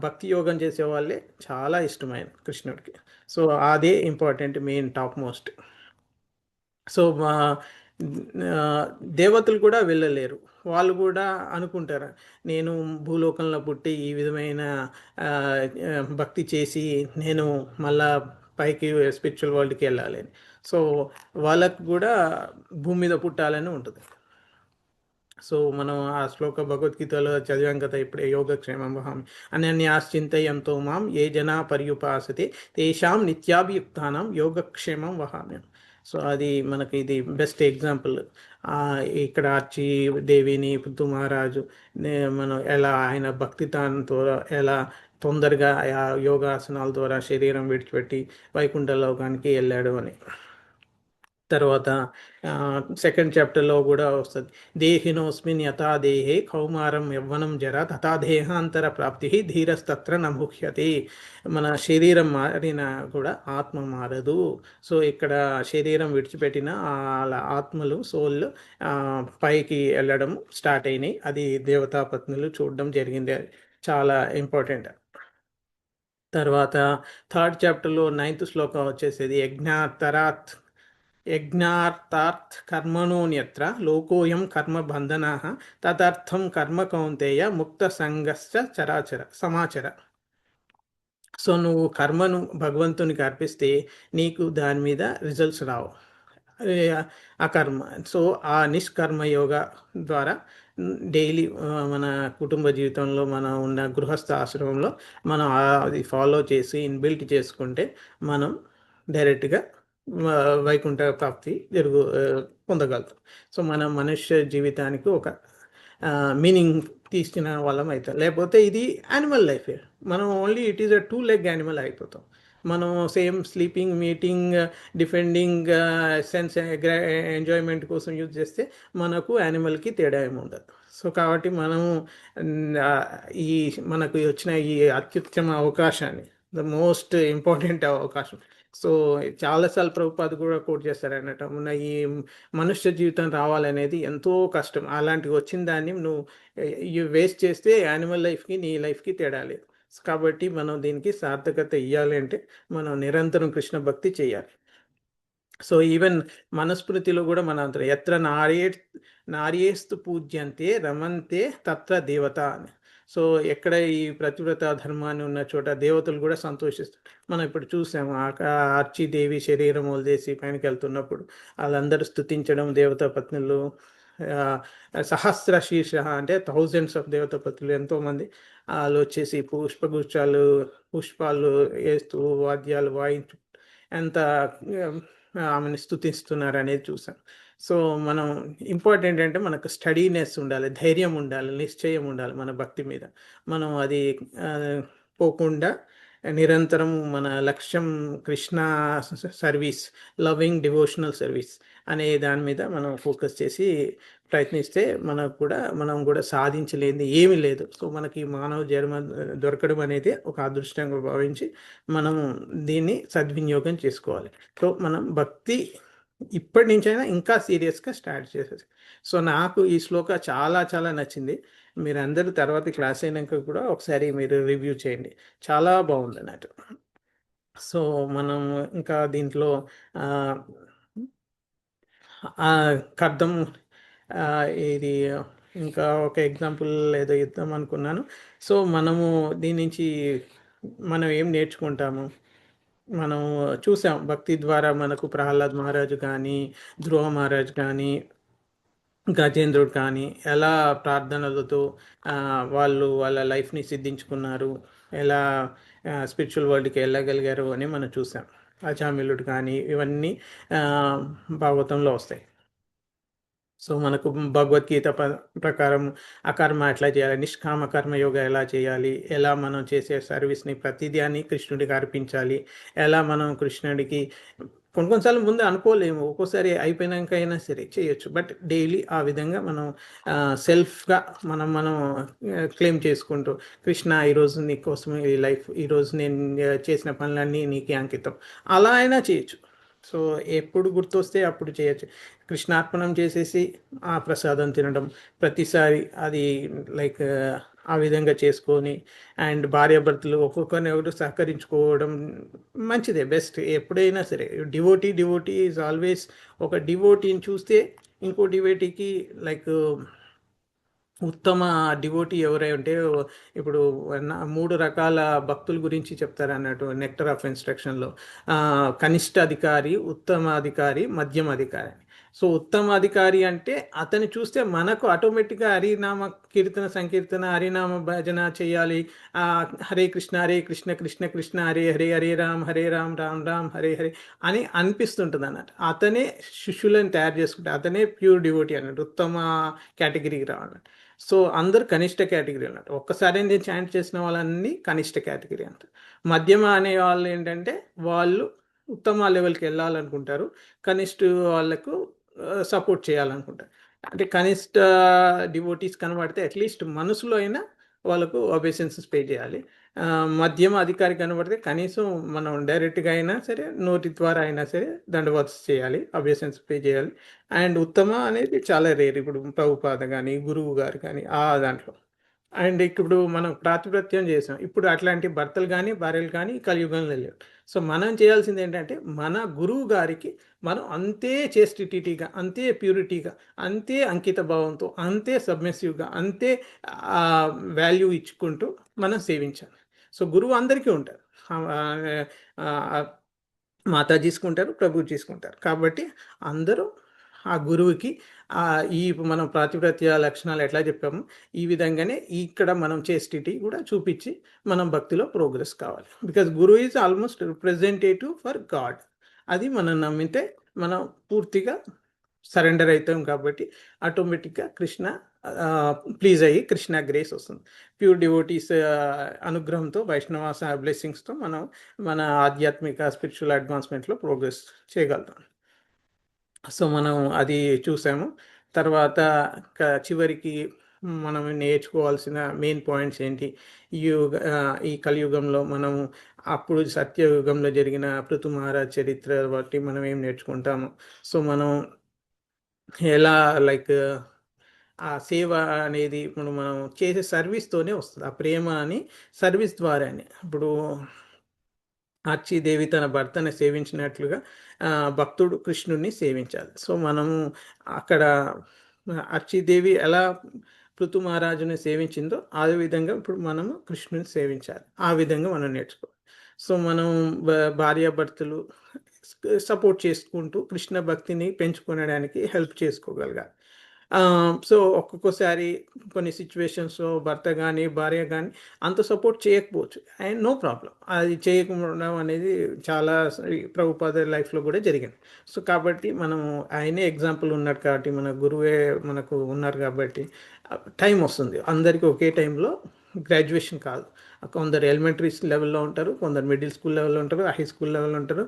భక్తి యోగం చేసే వాళ్ళే చాలా ఇష్టమైన కృష్ణుడికి. సో అదే important, main, top most. So దేవతలు కూడా వెళ్ళలేరు. వాళ్ళు కూడా అనుకుంటారు, నేను భూలోకంలో పుట్టి ఈ విధమైన భక్తి చేసి నేను మళ్ళా పైకి స్పిరిచువల్ వరల్డ్కి వెళ్ళాలి అని. సో వాళ్ళకు కూడా భూమి మీద పుట్టాలని ఉంటుంది. సో మనం ఆ శ్లోక భగవద్గీతలో చదివాం కదా ఇప్పుడే, యోగక్షేమం వహామి అనన్యాశ్చింతయంతో మాం ఏ జనా పర్యుపాసతే తేషాం నిత్యాభియుక్తానం యోగక్షేమం వహామ్యం. సో అది మనకి ఇది బెస్ట్ ఎగ్జాంపుల్. ఇక్కడ ఆర్చి దేవిని పృథు మహారాజు మనం ఎలా ఆయన భక్తితో ఎలా తొందరగా ఆ యోగాసనాల ద్వారా శరీరం విడిచిపెట్టి వైకుంఠ లోకానికి వెళ్ళాడు అని. తర్వాత సెకండ్ చాప్టర్లో కూడా వస్తుంది, దేహినోస్మిన్ యథా దేహే కౌమారం యవ్వనం జర తథా దేహాంతర ప్రాప్తి ధీరస్తత్ర నముహ్యతే. మన శరీరం మారినా కూడా ఆత్మ మారదు. సో ఇక్కడ శరీరం విడిచిపెట్టిన ఆత్మలు, సోల్ పైకి వెళ్ళడం స్టార్ట్ అయినాయి. అది దేవతా పత్నులు చూడడం జరిగింది, చాలా ఇంపార్టెంట్. తర్వాత థర్డ్ చాప్టర్లో 9th శ్లోకం వచ్చేసేది యజ్ఞార్థాత్ కర్మణోన్యత్ర లోకోయం కర్మ బంధనా తదర్థం కర్మ కౌంతేయ ముక్త సంగశ్చ సమాచర. సో నువ్వు కర్మను భగవంతునికి అర్పిస్తే నీకు దాని మీద రిజల్ట్స్ రావు, ఆ కర్మ. సో ఆ నిష్కర్మ యోగ ద్వారా డైలీ మన కుటుంబ జీవితంలో మనం ఉన్న గృహస్థ ఆశ్రమంలో మనం అది ఫాలో చేసి ఇన్బిల్ట్ చేసుకుంటే మనం డైరెక్ట్గా వైకుంఠ ప్రాప్తి పొందగలుగుతాం. సో మన మనుష్య జీవితానికి ఒక మీనింగ్ తీసుకున్న వాళ్ళం అవుతాం. లేకపోతే ఇది యానిమల్ లైఫ్, మనం only it is a 2-leg animal అయిపోతాం. మనం same sleeping, meeting, defending, sense enjoyment కోసం యూజ్ చేస్తే మనకు యానిమల్కి తేడా ఏమి ఉండదు. సో కాబట్టి మనము ఈ మనకు వచ్చిన ఈ అత్యుత్తమ అవకాశాన్ని, ద మోస్ట్ ఇంపార్టెంట్ అవకాశం. సో చాలాసార్లు ప్రభుపాద కూడా కోట్ చేస్తారు అన్నట్టు, ఈ మనుష్య జీవితం రావాలనేది ఎంతో కష్టం, అలాంటివి వచ్చిన దాన్ని నువ్వు వేస్ట్ చేస్తే యానిమల్ లైఫ్కి నీ లైఫ్కి తేడా లేదు. కాబట్టి మనం దీనికి సార్థకత ఇవ్వాలి అంటే మనం నిరంతరం కృష్ణ భక్తి చేయాలి. సో ఈవెన్ మనుస్మృతిలో కూడా మన అంతా ఎత్ర నార్యేస్తు పూజ్యంతే రమంతే తత్ర దేవత అని. సో ఎక్కడ ఈ ప్రతివ్రత ధర్మాన్ని ఉన్న చోట దేవతలు కూడా సంతోషిస్తారు. మనం ఇప్పుడు చూసాము, ఆర్చిదేవి శరీరం వదిలేసి పైనకి వెళ్తున్నప్పుడు వాళ్ళందరూ స్తుతించడం, దేవతా పత్నులు, సహస్ర శీర్ష అంటే థౌజండ్స్ ఆఫ్ దేవతా పత్నులు ఎంతోమంది వాళ్ళు వచ్చేసి పుష్పాలు వేస్తూ వాద్యాలు వాయించు ఎంత ఆమెను స్తుతిస్తున్నారు అనేది చూసాం. సో మనం ఇంపార్టెంట్ అంటే మనకు స్టడీనెస్ ఉండాలి, ధైర్యం ఉండాలి, నిశ్చయం ఉండాలి మన భక్తి మీద. మనం అది పోకుండా నిరంతరం మన లక్ష్యం Krishna service, loving devotional service అనే దాని మీద మనం ఫోకస్ చేసి ప్రయత్నిస్తే మనం కూడా సాధించలేనిది ఏమీ లేదు. సో మనకి మానవ జన్మ దొరకడం అనేది ఒక అదృష్టంగా భావించి మనం దీన్ని సద్వినియోగం చేసుకోవాలి. సో మనం భక్తి ఇప్పటి నుంచైనా ఇంకా సీరియస్గా స్టార్ట్ చేసేది. సో నాకు ఈ శ్లోక చాలా చాలా నచ్చింది. మీరు అందరూ తర్వాత క్లాస్ అయినాక కూడా ఒకసారి మీరు రివ్యూ చేయండి, చాలా బాగుంది అన్నట్టు. సో మనం ఇంకా దీంట్లో కర్థం ఇది ఇంకా ఒక ఎగ్జాంపుల్ ఏదో ఇద్దాం అనుకున్నాను. సో మనము దీని నుంచి మనం ఏం నేర్చుకుంటాము, మనం చూసాం భక్తి ద్వారా మనకు ప్రహ్లాద్ మహారాజు కానీ, ధ్రువ మహారాజు కానీ, గజేంద్రుడు కానీ ఎలా ప్రార్థనలతో వాళ్ళు వాళ్ళ లైఫ్ని సిద్ధించుకున్నారు, ఎలా స్పిరిచువల్ వరల్డ్కి వెళ్ళగలిగారు అని మనం చూసాం. అజామిలుడు కానీ ఇవన్నీ భాగవతంలో వస్తాయి. సో మనకు భగవద్గీత ప్రకారం అకర్మ ఎట్లా చేయాలి, నిష్కామ కర్మయోగ ఎలా చేయాలి, ఎలా మనం చేసే సర్వీస్ని ప్రతిదాన్ని కృష్ణుడికి అర్పించాలి, ఎలా మనం కృష్ణుడికి కొన్నిసార్లు ముందు అనుకోలేము, ఒక్కోసారి అయిపోయినాక అయినా సరే చేయొచ్చు, బట్ డైలీ ఆ విధంగా మనం సెల్ఫ్గా మనం క్లెయిమ్ చేసుకుంటూ కృష్ణ ఈరోజు నీ కోసం ఈ లైఫ్, ఈరోజు నేను చేసిన పనులన్నీ నీకే అంకితం, అలా అయినా చేయొచ్చు. సో ఎప్పుడు గుర్తొస్తే అప్పుడు చేయొచ్చు. కృష్ణార్పణం చేసేసి ఆ ప్రసాదం తినడం ప్రతిసారి, అది లైక్ ఆ విధంగా చేసుకొని, అండ్ భార్యాభర్తలు ఒక్కొక్కరిని ఒకరు సహకరించుకోవడం మంచిదే, బెస్ట్. ఎప్పుడైనా సరే డివోటీ ఈజ్ ఆల్వేస్, ఒక డివోటీని చూస్తే ఇంకో డివోటీకి లైక్ ఉత్తమ డివోటీ ఎవరై ఉంటే, ఇప్పుడు 3 రకాల భక్తుల గురించి చెప్తారు అన్నట్టు నెక్టర్ ఆఫ్ ఇన్స్ట్రక్షన్లో, కనిష్ట అధికారి, ఉత్తమ అధికారి, మధ్యమ అధికారి. సో ఉత్తమ అధికారి అంటే అతన్ని చూస్తే మనకు ఆటోమేటిక్గా హరినామ కీర్తన సంకీర్తన, హరినామ భజన చేయాలి, హరే కృష్ణ కృష్ణ కృష్ణ హరే హరే, హరే రామ్ రామ్ రామ్ హరే హరే అని అనిపిస్తుంటుంది అన్నట్టు. అతనే శిష్యులను తయారు చేసుకుంటే అతనే ప్యూర్ డివోటీ అన్నట్టు, ఉత్తమ కేటగిరీకి రావాలన్నట్టు. సో అందరు కనిష్ట కేటగిరీ అన్నట్టు. ఒక్కసారి నేను చాంట్ చేసిన వాళ్ళన్నీ కనిష్ట కేటగిరీ అంటారు. మధ్యమ అనే వాళ్ళు ఏంటంటే వాళ్ళు ఉత్తమ లెవెల్కి వెళ్ళాలనుకుంటారు, కనిష్ట వాళ్ళకు సపోర్ట్ చేయాలనుకుంటారు. అంటే కనిష్ట డివోటీస్ కనబడితే అట్లీస్ట్ మనసులో అయినా వాళ్ళకు ఒబేసెన్సెస్ పే చేయాలి. మధ్యమ అధికారి కనబడితే కనీసం మనం డైరెక్ట్గా అయినా సరే, నోటి ద్వారా అయినా సరే దండవత్స చేయాలి, ఒబేసెన్స్ పే చేయాలి. అండ్ ఉత్తమ అనేది చాలా రేర్, ఇప్పుడు ప్రభుపాద కానీ గురువు గారు కానీ ఆ దాంట్లో. అండ్ ఇప్పుడు మనం ప్రాతిపత్యం చేసాం, ఇప్పుడు అట్లాంటి భర్తలు కానీ భార్యలు కానీ కలియుగంలో లేవు. సో మనం చేయాల్సింది ఏంటంటే మన గురువు గారికి మనం అంతే చేస్టిటీగా, అంతే ప్యూరిటీగా, అంతే అంకిత భావంతో, అంతే సబ్మిసివ్గా, అంతే వాల్యూ ఇచ్చుకుంటూ మనం సేవించాలి. సో గురువు అందరికీ ఉంటారు, మాతా తీసుకుంటారు, ప్రభు తీసుకుంటారు. కాబట్టి అందరూ ఆ గురువుకి ఈ మనం ప్రాతిపత్య లక్షణాలు ఎట్లా చెప్పామో ఈ విధంగానే ఇక్కడ మనం చేస్టిటీ కూడా చూపించి మనం భక్తిలో ప్రోగ్రెస్ కావాలి. బికాజ్ గురువు is almost representative for God. అది మనం నమ్మితే మనం పూర్తిగా సరెండర్ అవుతాం, కాబట్టి ఆటోమేటిక్గా కృష్ణ ప్లీజ్ అయ్యి కృష్ణ గ్రేస్ వస్తుంది. ప్యూర్ డివోటీస్ అనుగ్రహంతో, వైష్ణవాస బ్లెస్సింగ్స్తో మనం మన ఆధ్యాత్మిక స్పిరిచువల్ అడ్వాన్స్మెంట్లో ప్రోగ్రెస్ చేయగలుగుతాం. సో మనం అది చూసాము. తర్వాత చివరికి మనం నేర్చుకోవాల్సిన మెయిన్ పాయింట్స్ ఏంటి, ఈ కలియుగంలో మనం అప్పుడు సత్యయుగంలో జరిగిన పృథు మహారాజ్ చరిత్ర బట్టి మనం ఏం నేర్చుకుంటాము. సో మనం ఎలా లైక్ ఆ సేవ అనేది ఇప్పుడు మనం చేసే సర్వీస్తోనే వస్తుంది, ఆ ప్రేమ అని సర్వీస్ ద్వారానే. ఇప్పుడు అర్చీదేవి తన భర్తని సేవించినట్లుగా భక్తుడు కృష్ణుడిని సేవించాలి. సో మనము అక్కడ అర్చీదేవి ఎలా పృథు మహారాజుని సేవించిందో ఆ విధంగా ఇప్పుడు మనము కృష్ణుని సేవించాలి, ఆ విధంగా మనం నేర్చుకోవాలి. సో మనం భార్యాభర్తలు సపోర్ట్ చేసుకుంటూ కృష్ణ భక్తిని పెంచుకోవడానికి హెల్ప్ చేసుకోగలగాలి. సో ఒక్కొక్కసారి కొన్ని సిచ్యువేషన్స్లో భర్త కానీ భార్య కానీ అంత సపోర్ట్ చేయకపోవచ్చు, అండ్ నో ప్రాబ్లం, అది చేయకపోవడం అనేది చాలా ప్రభుపాద లైఫ్లో కూడా జరిగింది. సో కాబట్టి మనం ఆయనే ఎగ్జాంపుల్ ఉన్నాడు కాబట్టి, మన గురువే మనకు ఉన్నారు కాబట్టి టైం వస్తుంది, అందరికీ ఒకే టైంలో గ్రాడ్యుయేషన్ కాదు. కొందరు ఎలిమెంటరీ లెవెల్లో ఉంటారు, కొందరు మిడిల్ స్కూల్ లెవెల్లో ఉంటారు, హై స్కూల్ లెవెల్లో ఉంటారు,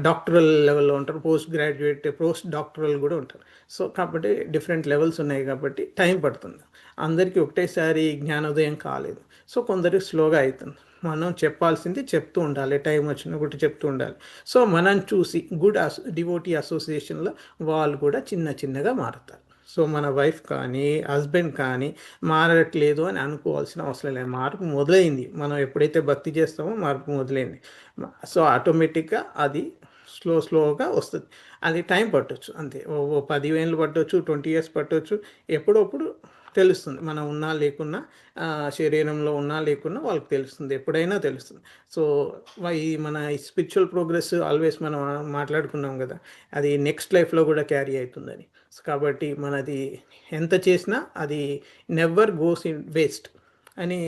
డాక్టరల్ లెవెల్లో ఉంటారు, పోస్ట్ గ్రాడ్యుయేట్, పోస్ట్ డాక్టరల్ కూడా ఉంటారు. సో కాబట్టి డిఫరెంట్ లెవెల్స్ ఉన్నాయి కాబట్టి టైం పడుతుంది. అందరికీ ఒకటేసారి జ్ఞానోదయం కాలేదు. సో కొందరికి స్లోగా అవుతుంది. మనం చెప్పాల్సింది చెప్తూ ఉండాలి, టైం వచ్చినప్పుడు చెప్తూ ఉండాలి. సో మనం చూసి గుడ్ డివోటీ అసోసియేషన్లో వాళ్ళు కూడా చిన్న చిన్నగా మారుతారు. సో మన వైఫ్ కానీ హస్బెండ్ కానీ మారట్లేదు అని అనుకోవాల్సిన అవసరం లేదు. మార్పు మొదలైంది. మనం ఎప్పుడైతే భక్తి చేస్తామో మార్పు మొదలైంది. సో ఆటోమేటిక్గా అది స్లోగా వస్తుంది. అది టైం పట్టవచ్చు అంతే. ఓ 10 ఏళ్ళు పట్టవచ్చు, 20 ఇయర్స్ పట్టవచ్చు. ఎప్పుడప్పుడు తెలుస్తుంది. మనం ఉన్నా లేకున్నా, శరీరంలో ఉన్నా లేకున్నా వాళ్ళకి తెలుస్తుంది, ఎప్పుడైనా తెలుస్తుంది. సో ఈ మన స్పిరిచువల్ ప్రోగ్రెస్ ఆల్వేస్ మనం మాట్లాడుకున్నాం కదా, అది నెక్స్ట్ లైఫ్లో కూడా క్యారీ అవుతుందని. కాబట్టి మనది ఎంత చేసినా అది నెవర్ గోస్ ఇన్ వేస్ట్ అని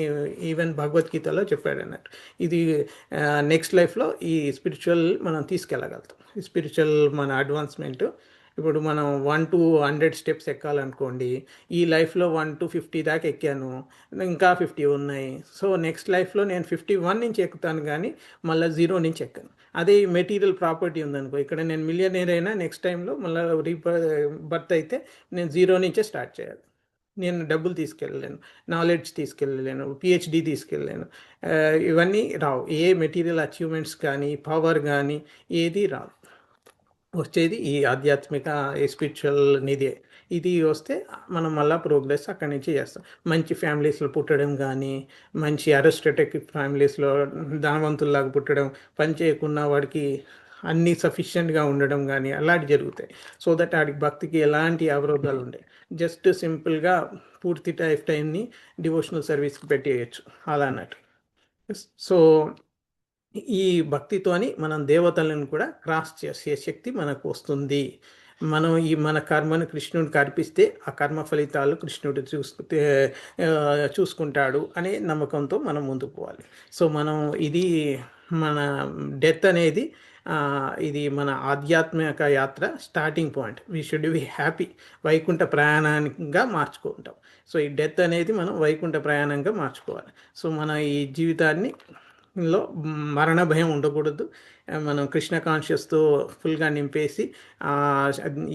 ఈవెన్ భగవద్గీతలో చెప్పాడు అన్నట్టు. ఇది నెక్స్ట్ లైఫ్లో ఈ స్పిరిచువల్ మనం తీసుకెళ్ళగలుగుతాం. ఈ స్పిరిచువల్ మన అడ్వాన్స్మెంట్ ఇప్పుడు మనం 1 to 100 స్టెప్స్ ఎక్కాలనుకోండి, ఈ లైఫ్లో 1 to 50 దాకా ఎక్కాను, ఇంకా 50 ఉన్నాయి. సో నెక్స్ట్ లైఫ్లో నేను 51 నుంచి ఎక్కుతాను కానీ మళ్ళీ 0 నుంచి ఎక్కాను. అదే మెటీరియల్ ప్రాపర్టీ ఉందనుకో, ఇక్కడ నేను మిలియనీర్ అయినా నెక్స్ట్ టైంలో మళ్ళీ బర్త్ అయితే నేను 0 నుంచే స్టార్ట్ చేయాలి. నేను డబ్బులు తీసుకెళ్ళలేను, నాలెడ్జ్ తీసుకెళ్ళలేను, పిహెచ్డి తీసుకెళ్ళలేను. ఇవన్నీ రావు. ఏ మెటీరియల్ అచీవ్మెంట్స్ కానీ పవర్ కానీ ఏది రావు. వచ్చేది ఈ ఆధ్యాత్మిక స్పిరిచువల్ నిధి. ఇది వస్తే మనం మళ్ళీ ప్రోగ్రెస్ అక్కడి నుంచి చేస్తాం. మంచి ఫ్యామిలీస్లో పుట్టడం కానీ, మంచి అరిస్టోటిక్ ఫ్యామిలీస్లో ధనవంతుల్లాగా పుట్టడం, పని చేయకుండా వాడికి అన్నీ సఫిషియెంట్గా ఉండడం కానీ అలాంటి జరుగుతాయి. సో దట్ వాడికి భక్తికి ఎలాంటి అవరోధాలు ఉంటాయి. జస్ట్ సింపుల్గా పూర్తి టైంని డివోషనల్ సర్వీస్కి పెట్టేయచ్చు అలా అన్నట్టు. సో ఈ భక్తితోని మనం దేవతలను కూడా క్రాస్ చేసే శక్తి మనకు వస్తుంది. మనం మన కర్మను కృష్ణుడికి అర్పిస్తే ఆ కర్మ ఫలితాలు కృష్ణుడు చూసుకుంటాడు అనే నమ్మకంతో మనం ముందుకు పోవాలి. సో మనం ఇది మన డెత్ అనేది ఇది మన ఆధ్యాత్మిక యాత్ర starting point. We should be happy. Vaikuntha ప్రయాణంగా మార్చుకుంటాం. సో ఈ డెత్ అనేది మనం వైకుంఠ ప్రయాణంగా మార్చుకోవాలి. సో మన ఈ జీవితాన్ని లో మరణ భయం ఉండకూడదు. మనం కృష్ణ కాన్షియస్తో ఫుల్గా నింపేసి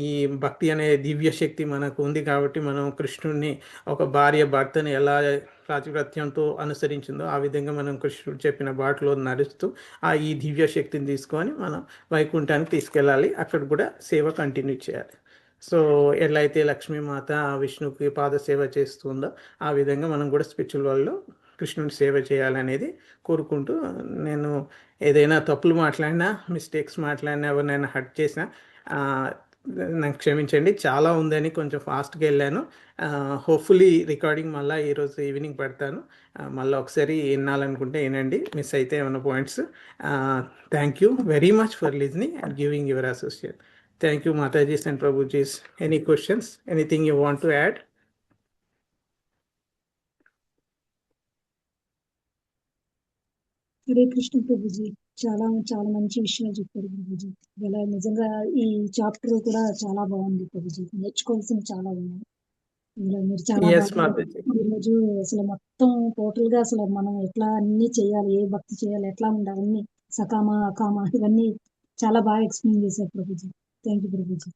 ఈ భక్తి అనే దివ్య శక్తి మనకు ఉంది కాబట్టి మనం కృష్ణుడిని ఒక భార్య భర్తని ఎలా ప్రాతిపత్యంతో అనుసరించిందో ఆ విధంగా మనం కృష్ణుడు చెప్పిన బాటలో నడుస్తూ ఈ దివ్య శక్తిని తీసుకొని మనం వైకుంఠానికి తీసుకెళ్ళాలి. అక్కడ కూడా సేవ కంటిన్యూ చేయాలి. సో ఎలా అయితే లక్ష్మీమాత విష్ణుకి పాదసేవ చేస్తుందో ఆ విధంగా మనం కూడా స్పిరిచువల్ వరల్డ్లో కృష్ణుని సేవ చేయాలనేది కోరుకుంటూ, నేను ఏదైనా తప్పులు మాట్లాడినా, మిస్టేక్స్ మాట్లాడినా, ఎవరినైనా హర్ట్ చేసినా నాకు క్షమించండి. చాలా ఉందని కొంచెం ఫాస్ట్గా వెళ్ళాను. హోప్ఫుల్లీ రికార్డింగ్ మళ్ళీ ఈరోజు ఈవినింగ్ పెడతాను. మళ్ళీ ఒకసారి వినాలనుకుంటే వినండి, మిస్ అయితే ఏమైనా points. Thank you very much for listening and giving your associate. Thank you Matajis and prabhujis. Any questions, anything you want to add? Hare Krishna Prabhuji, చాలా చాలా మంచి విషయాలు చెప్పారు ప్రభుజీ. ఇలా నిజంగా ఈ చాప్టర్ కూడా చాలా బాగుంది ప్రభుజీ, నేర్చుకోవాల్సింది చాలా ఉన్నాయి. ఇలా మీరు చాలా ఎస్ బాగా మాతాజీ. ఈరోజు అసలు మొత్తం టోటల్ గా అసలు మనం ఎట్లా అన్ని చేయాలి, ఏ భక్తి చేయాలి, ఎట్లా ఉండాలి, అన్ని సకామ అకామ ఇవన్నీ చాలా బాగా ఎక్స్ప్లెయిన్ చేశారు ప్రభుజీ. థ్యాంక్ యూ ప్రభుజీ.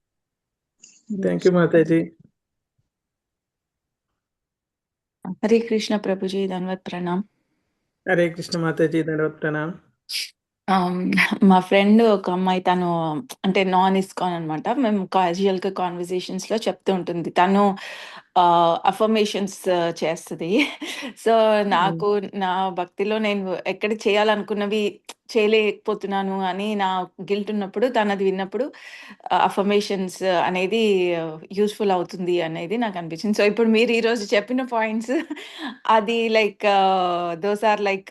థ్యాంక్ యూ మాతాజీ. హరే కృష్ణ ప్రభుజీ, ధన్వత్ ప్రణామ్. హరే కృష్ణ మాతాజీ, ధన్యవాద ప్రణామ్. మా ఫ్రెండ్ ఒక అమ్మాయి, తను అంటే నాన్ ఇస్కాన్ అనమాట. మేము క్యాజువల్ గా కాన్వర్సేషన్స్ లో చెప్తూ ఉంటుంది. తను అఫర్మేషన్స్ చేస్తుంది. సో నాకు నా భక్తిలో నేను ఎక్కడ చేయాలనుకున్నవి చేయలేకపోతున్నాను అని నా గిల్ట్ ఉన్నప్పుడు, తను అది విన్నప్పుడు అఫర్మేషన్స్ అనేది యూస్ఫుల్ అవుతుంది అనేది నాకు అనిపించింది. సో ఇప్పుడు మీరు ఈరోజు చెప్పిన పాయింట్స్ అది like those are like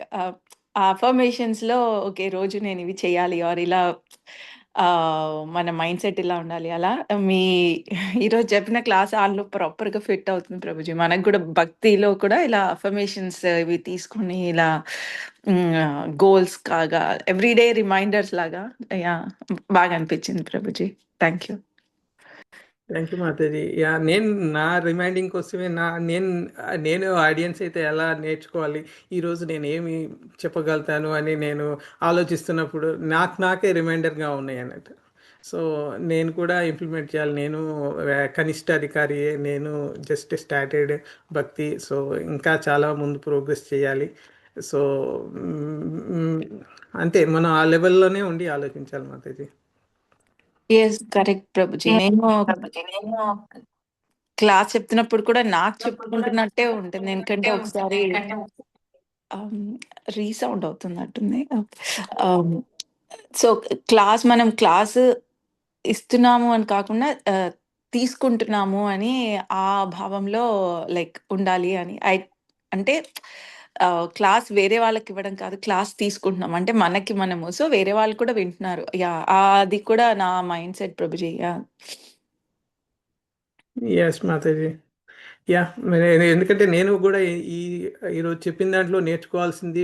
affirmations లో ఓకే, రోజు నేను ఇవి చేయాలి ఆర్ ఇలా మన మైండ్ సెట్ ఇలా ఉండాలి. అలా మీ ఈరోజు చెప్పిన క్లాస్ ఆల్లో ప్రాపర్ గా ఫిట్ అవుతుంది ప్రభుజీ. మనకు కూడా భక్తిలో కూడా ఇలా అఫర్మేషన్స్ ఇవి తీసుకొని ఇలా గోల్స్ కాగా ఎవ్రీడే రిమైండర్స్ లాగా బాగా అనిపించింది Prabhuji. Thank you. Thank you Mataji. Yeah నేను నా రిమైండింగ్ కోసమే నేను ఆడియన్స్ అయితే ఎలా నేర్చుకోవాలి, ఈరోజు నేను ఏమి చెప్పగలుగుతాను అని నేను ఆలోచిస్తున్నప్పుడు నాకే రిమైండర్గా ఉన్నాయి అన్నట్టు. సో నేను కూడా ఇంప్లిమెంట్ చేయాలి. నేను కనిష్ట అధికారియే, నేను జస్ట్ స్టార్టెడ్ భక్తి. సో ఇంకా చాలా ముందు ప్రోగ్రెస్ చేయాలి. సో మ్, అంతే, మనం ఆ లెవెల్లోనే ఉండి ఆలోచించాలి మాతాజీ. Yes correct Prabhuji. నేను క్లాస్ చెప్తున్నప్పుడు కూడా నాకు చెప్పుకుంటున్నట్టే ఉంటుంది, ఎందుకంటే ఒకసారి రీసౌండ్ అవుతున్నట్టుంది. సో మనం క్లాస్ ఇస్తున్నాము అని కాకుండా తీసుకుంటున్నాము అని ఆ భావంలో లైక్ ఉండాలి అని అంటే క్లాస్ వేరే వాళ్ళకి ఇవ్వడం కాదు, క్లాస్ తీసుకుంటున్నాం అంటే మనకి మనము, సో వేరే వాళ్ళు కూడా వింటున్నారు. యా అది కూడా నా mindset Prabhuji. Yeah yes Mataji. Yeah, ఎందుకంటే నేను కూడా ఈరోజు చెప్పిన దాంట్లో నేర్చుకోవాల్సింది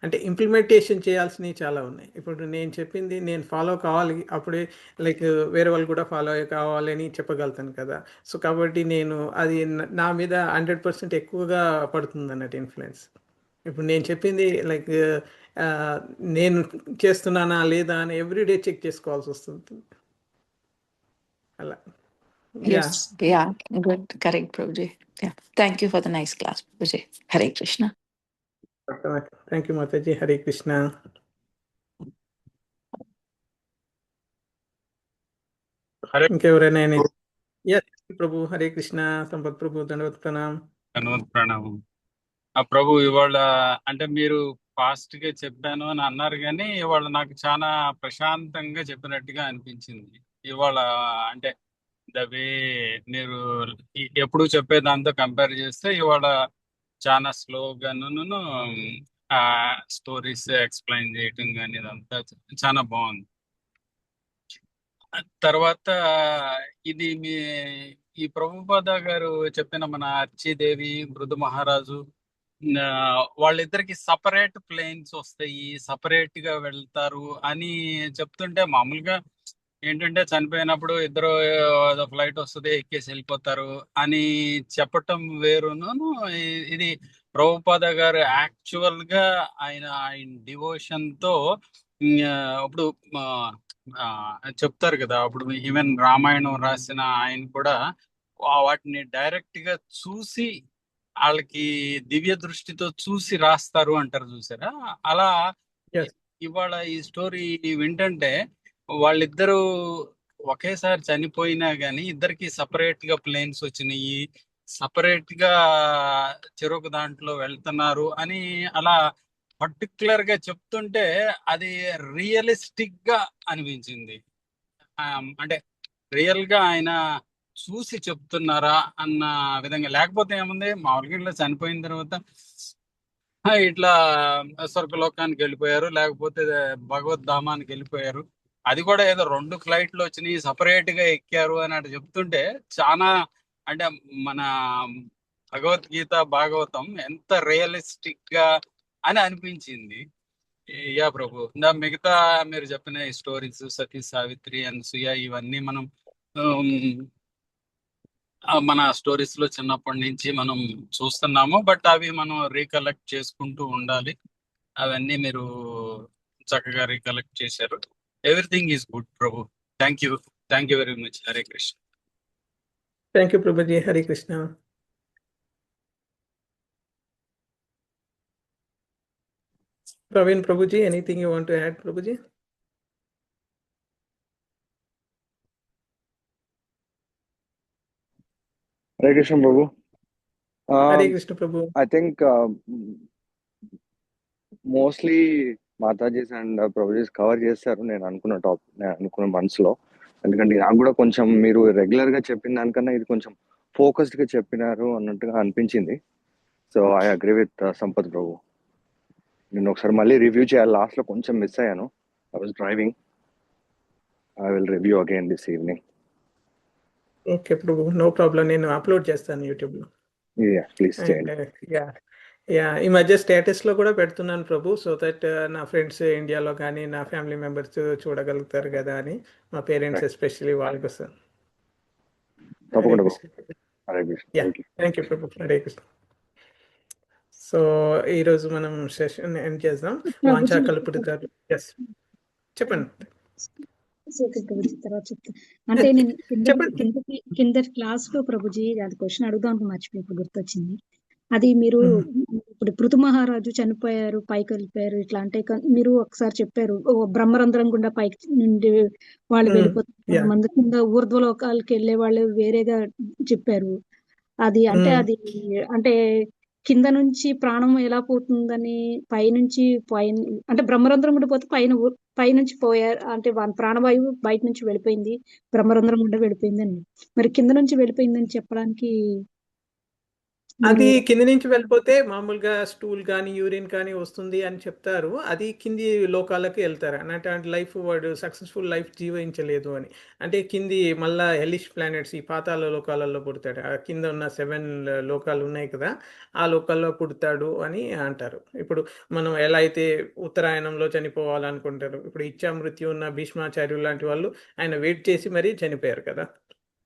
అంటే ఇంప్లిమెంటేషన్ చేయాల్సినవి చాలా ఉన్నాయి. ఇప్పుడు నేను చెప్పింది నేను ఫాలో కావాలి, అప్పుడే లైక్ వేరే వాళ్ళు కూడా ఫాలో కావాలని చెప్పగలుగుతాను కదా. సో కాబట్టి నేను అది నా మీద 100% ఎక్కువగా పడుతుంది అన్నట్టు ఇన్ఫ్లుయెన్స్. ఇప్పుడు నేను చెప్పింది లైక్ నేను చేస్తున్నానా లేదా అని ఎవ్రీడే చెక్ చేసుకోవాల్సి వస్తుంది అలా. Yeah, yes yeah good correct ప్రభుజీ. Yeah thank you for the nice class ప్రభుజీ. హరే కృష్ణ. థ్యాంక్ యూ మాతాజీ. హరే కృష్ణ. హరే ఇంకెవరైనా Yes, ప్రభు. హరే కృష్ణ. సంపత్ ప్రభు, దండవత్ ప్రణామ్. ధన్యవాద ప్రణామం. ఆ ప్రభు, ఇవాళ అంటే మీరు ఫాస్ట్ గా చెప్పాను అని అన్నారు, కానీ ఇవాళ నాకు చాలా ప్రశాంతంగా చెప్పినట్టుగా అనిపించింది. ఇవాళ అంటే ద వే మీరు ఎప్పుడు చెప్పేదాంతో కంపేర్ చేస్తే ఇవాళ చాలా స్లోగాను ఆ స్టోరీస్ ఎక్స్ప్లెయిన్ చేయటం కానీ ఇదంతా చాలా బాగుంది. తర్వాత ఇది ఈ ప్రభుపాద గారు చెప్పిన మన అర్చీదేవి, మృదు మహారాజు, ఆ, వాళ్ళిద్దరికి సపరేట్ ప్లేన్స్ వస్తాయి, సపరేట్ గా వెళ్తారు అని చెప్తుంటే, మామూలుగా ఏంటంటే చనిపోయినప్పుడు ఇద్దరు ఫ్లైట్ వస్తుంది ఎక్కేసి వెళ్ళిపోతారు అని చెప్పటం వేరును, ఇది ప్రభుపాద గారు యాక్చువల్ గా ఆయన డివోషన్ తో ఇప్పుడు ఆ, చెప్తారు కదా, అప్పుడు ఈవెన్ రామాయణం రాసిన ఆయన కూడా వాటిని డైరెక్ట్ గా చూసి వాళ్ళకి దివ్య దృష్టితో చూసి రాస్తారు అంటారు, చూసారా? అలా Yes. ఇవాళ ఈ స్టోరీ వింటుంటే వాళ్ళిద్దరూ ఒకేసారి చనిపోయినా గానీ ఇద్దరికి సపరేట్ గా ప్లేన్స్ వచ్చినాయి, సపరేట్ గా చెరొక దాంట్లో వెళ్తున్నారు అని అలా పర్టికులర్ గా చెప్తుంటే అది రియలిస్టిక్ గా అనిపించింది. అంటే రియల్ గా ఆయన చూసి చెప్తున్నారా అన్న విధంగా. లేకపోతే ఏముంది, మామూలుగా ఇట్లా చనిపోయిన తర్వాత ఇట్లా స్వర్గలోకానికి వెళ్ళిపోయారు, లేకపోతే భగవద్ధామానికి వెళ్ళిపోయారు, అది కూడా ఏదో 2 ఫ్లైట్లు వచ్చినాయి సపరేట్ గా ఎక్కారు అని అటు చెప్తుంటే చాలా, అంటే మన భగవద్గీత భాగవతం ఎంత రియలిస్టిక్ గా అని అనిపించింది. యా ప్రభు, మిగతా మీరు చెప్పిన స్టోరీస్ సతీ సావిత్రి అండ్ సుయా ఇవన్నీ మనం మన స్టోరీస్ లో చిన్నప్పటి నుంచి మనం చూస్తున్నాము, బట్ అవి మనం రీకలెక్ట్ చేసుకుంటూ ఉండాలి. అవన్నీ మీరు చక్కగా రీకలెక్ట్ చేశారు. ఎవ్రీథింగ్ ఈజ్ గుడ్ ప్రభు. Thank you very much. Hare Krishna. Thank you ప్రభుజీ. హరే కృష్ణ. ప్రవీణ్ ప్రభుజీ, anything you want to add ప్రభుజీ? హరే కృష్ణ ప్రభు. హరే కృష్ణ ప్రభు. ఐ థింక్ మోస్ట్లీ మాతాజీస్ అండ్ ప్రభుజీస్ కవర్ చేస్తారు నేను అనుకున్న మనసులో. ఎందుకంటే నాకు కూడా కొంచెం మీరు రెగ్యులర్ గా చెప్పిన దానికన్నా ఇది కొంచెం ఫోకస్డ్ గా చెప్పినారు అన్నట్టుగా అనిపించింది. So I agree with Sampath ప్రభు. నేను ఒకసారి మళ్ళీ రివ్యూ చేయాలి, లాస్ట్ లో కొంచెం మిస్ అయ్యాను, I was driving. I will review again this evening. Okay Prabhu, no problem. నేను అప్లోడ్ చేస్తాను యూట్యూబ్లో. ప్లీజ్ చేయండి. యా, ఈ మధ్య స్టేటస్లో కూడా పెడుతున్నాను ప్రభు, సో దట్ నా ఫ్రెండ్స్ ఇండియాలో కానీ నా ఫ్యామిలీ మెంబర్స్ చూడగలుగుతారు కదా అని, మా పేరెంట్స్ ఎస్పెషల్లీ వాళ్ళ కోసం. హరే తప్పకుండా Krishna. Hare Krishna. Yeah, thank you. Thank you Prabhu. Hare Krishna. So ఈరోజు మనం సెషన్ ఎండ్ చేద్దాం. వాంఛా ప్రభుజీ కల్పుడుగారు. ఎస్, చెప్పండి. ప్రభుజీ తర్వాత చెప్తా. అంటే నేను చెప్పండి. కిందటి క్లాస్ లో ప్రభుజీ అది క్వశ్చన్ అడుగుదాం మర్చిపోయి ఇప్పుడు గుర్తొచ్చింది. అది మీరు ఇప్పుడు పృథు మహారాజు చనిపోయారు, పైకి వెళ్ళిపోయారు ఇట్లా అంటే మీరు ఒకసారి చెప్పారు బ్రహ్మరంధ్రం గుండా పైకి నుండి వాళ్ళు వెళ్ళిపోతారు, యా, కొంతమంది కింద ఊర్ధ్వలోకాలకి వెళ్ళే వాళ్ళు వేరేగా చెప్పారు. అది అంటే అది అంటే కింద నుంచి ప్రాణం ఎలా పోతుందని పైనుంచి పైన అంటే బ్రహ్మరంధ్రం గుండా పోతే పైనుంచి పోయారు అంటే ప్రాణవాయువు బయట నుంచి వెళ్ళిపోయింది, బ్రహ్మరంధ్రం గుండా వెళ్ళిపోయింది అని. మరి కింద నుంచి వెళ్ళిపోయిందని చెప్పడానికి అది మీరు కింది నుంచి వెళ్ళిపోతే మామూలుగా స్టూల్ కానీ యూరిన్ కానీ వస్తుంది అని చెప్తారు. అది కింది లోకాలకు వెళ్తారు అంటే లైఫ్ వాడు సక్సెస్ఫుల్ లైఫ్ జీవించలేదు అని. అంటే కింది మళ్ళా హెలిష్ ప్లానెట్స్, ఈ పాతాళ లోకాలలో పుడతాడు. ఆ కింద ఉన్న 7 లోకాలు ఉన్నాయి కదా, ఆ లోకాల్లో పుడతాడు అని అంటారు. ఇప్పుడు మనం ఎలా అయితే ఉత్తరాయణంలో చనిపోవాలనుకుంటారు, ఇప్పుడు ఇచ్చామృత్యు ఉన్న భీష్మాచార్యులు లాంటి వాళ్ళు ఆయన వెయిట్ చేసి మరీ చనిపోయారు కదా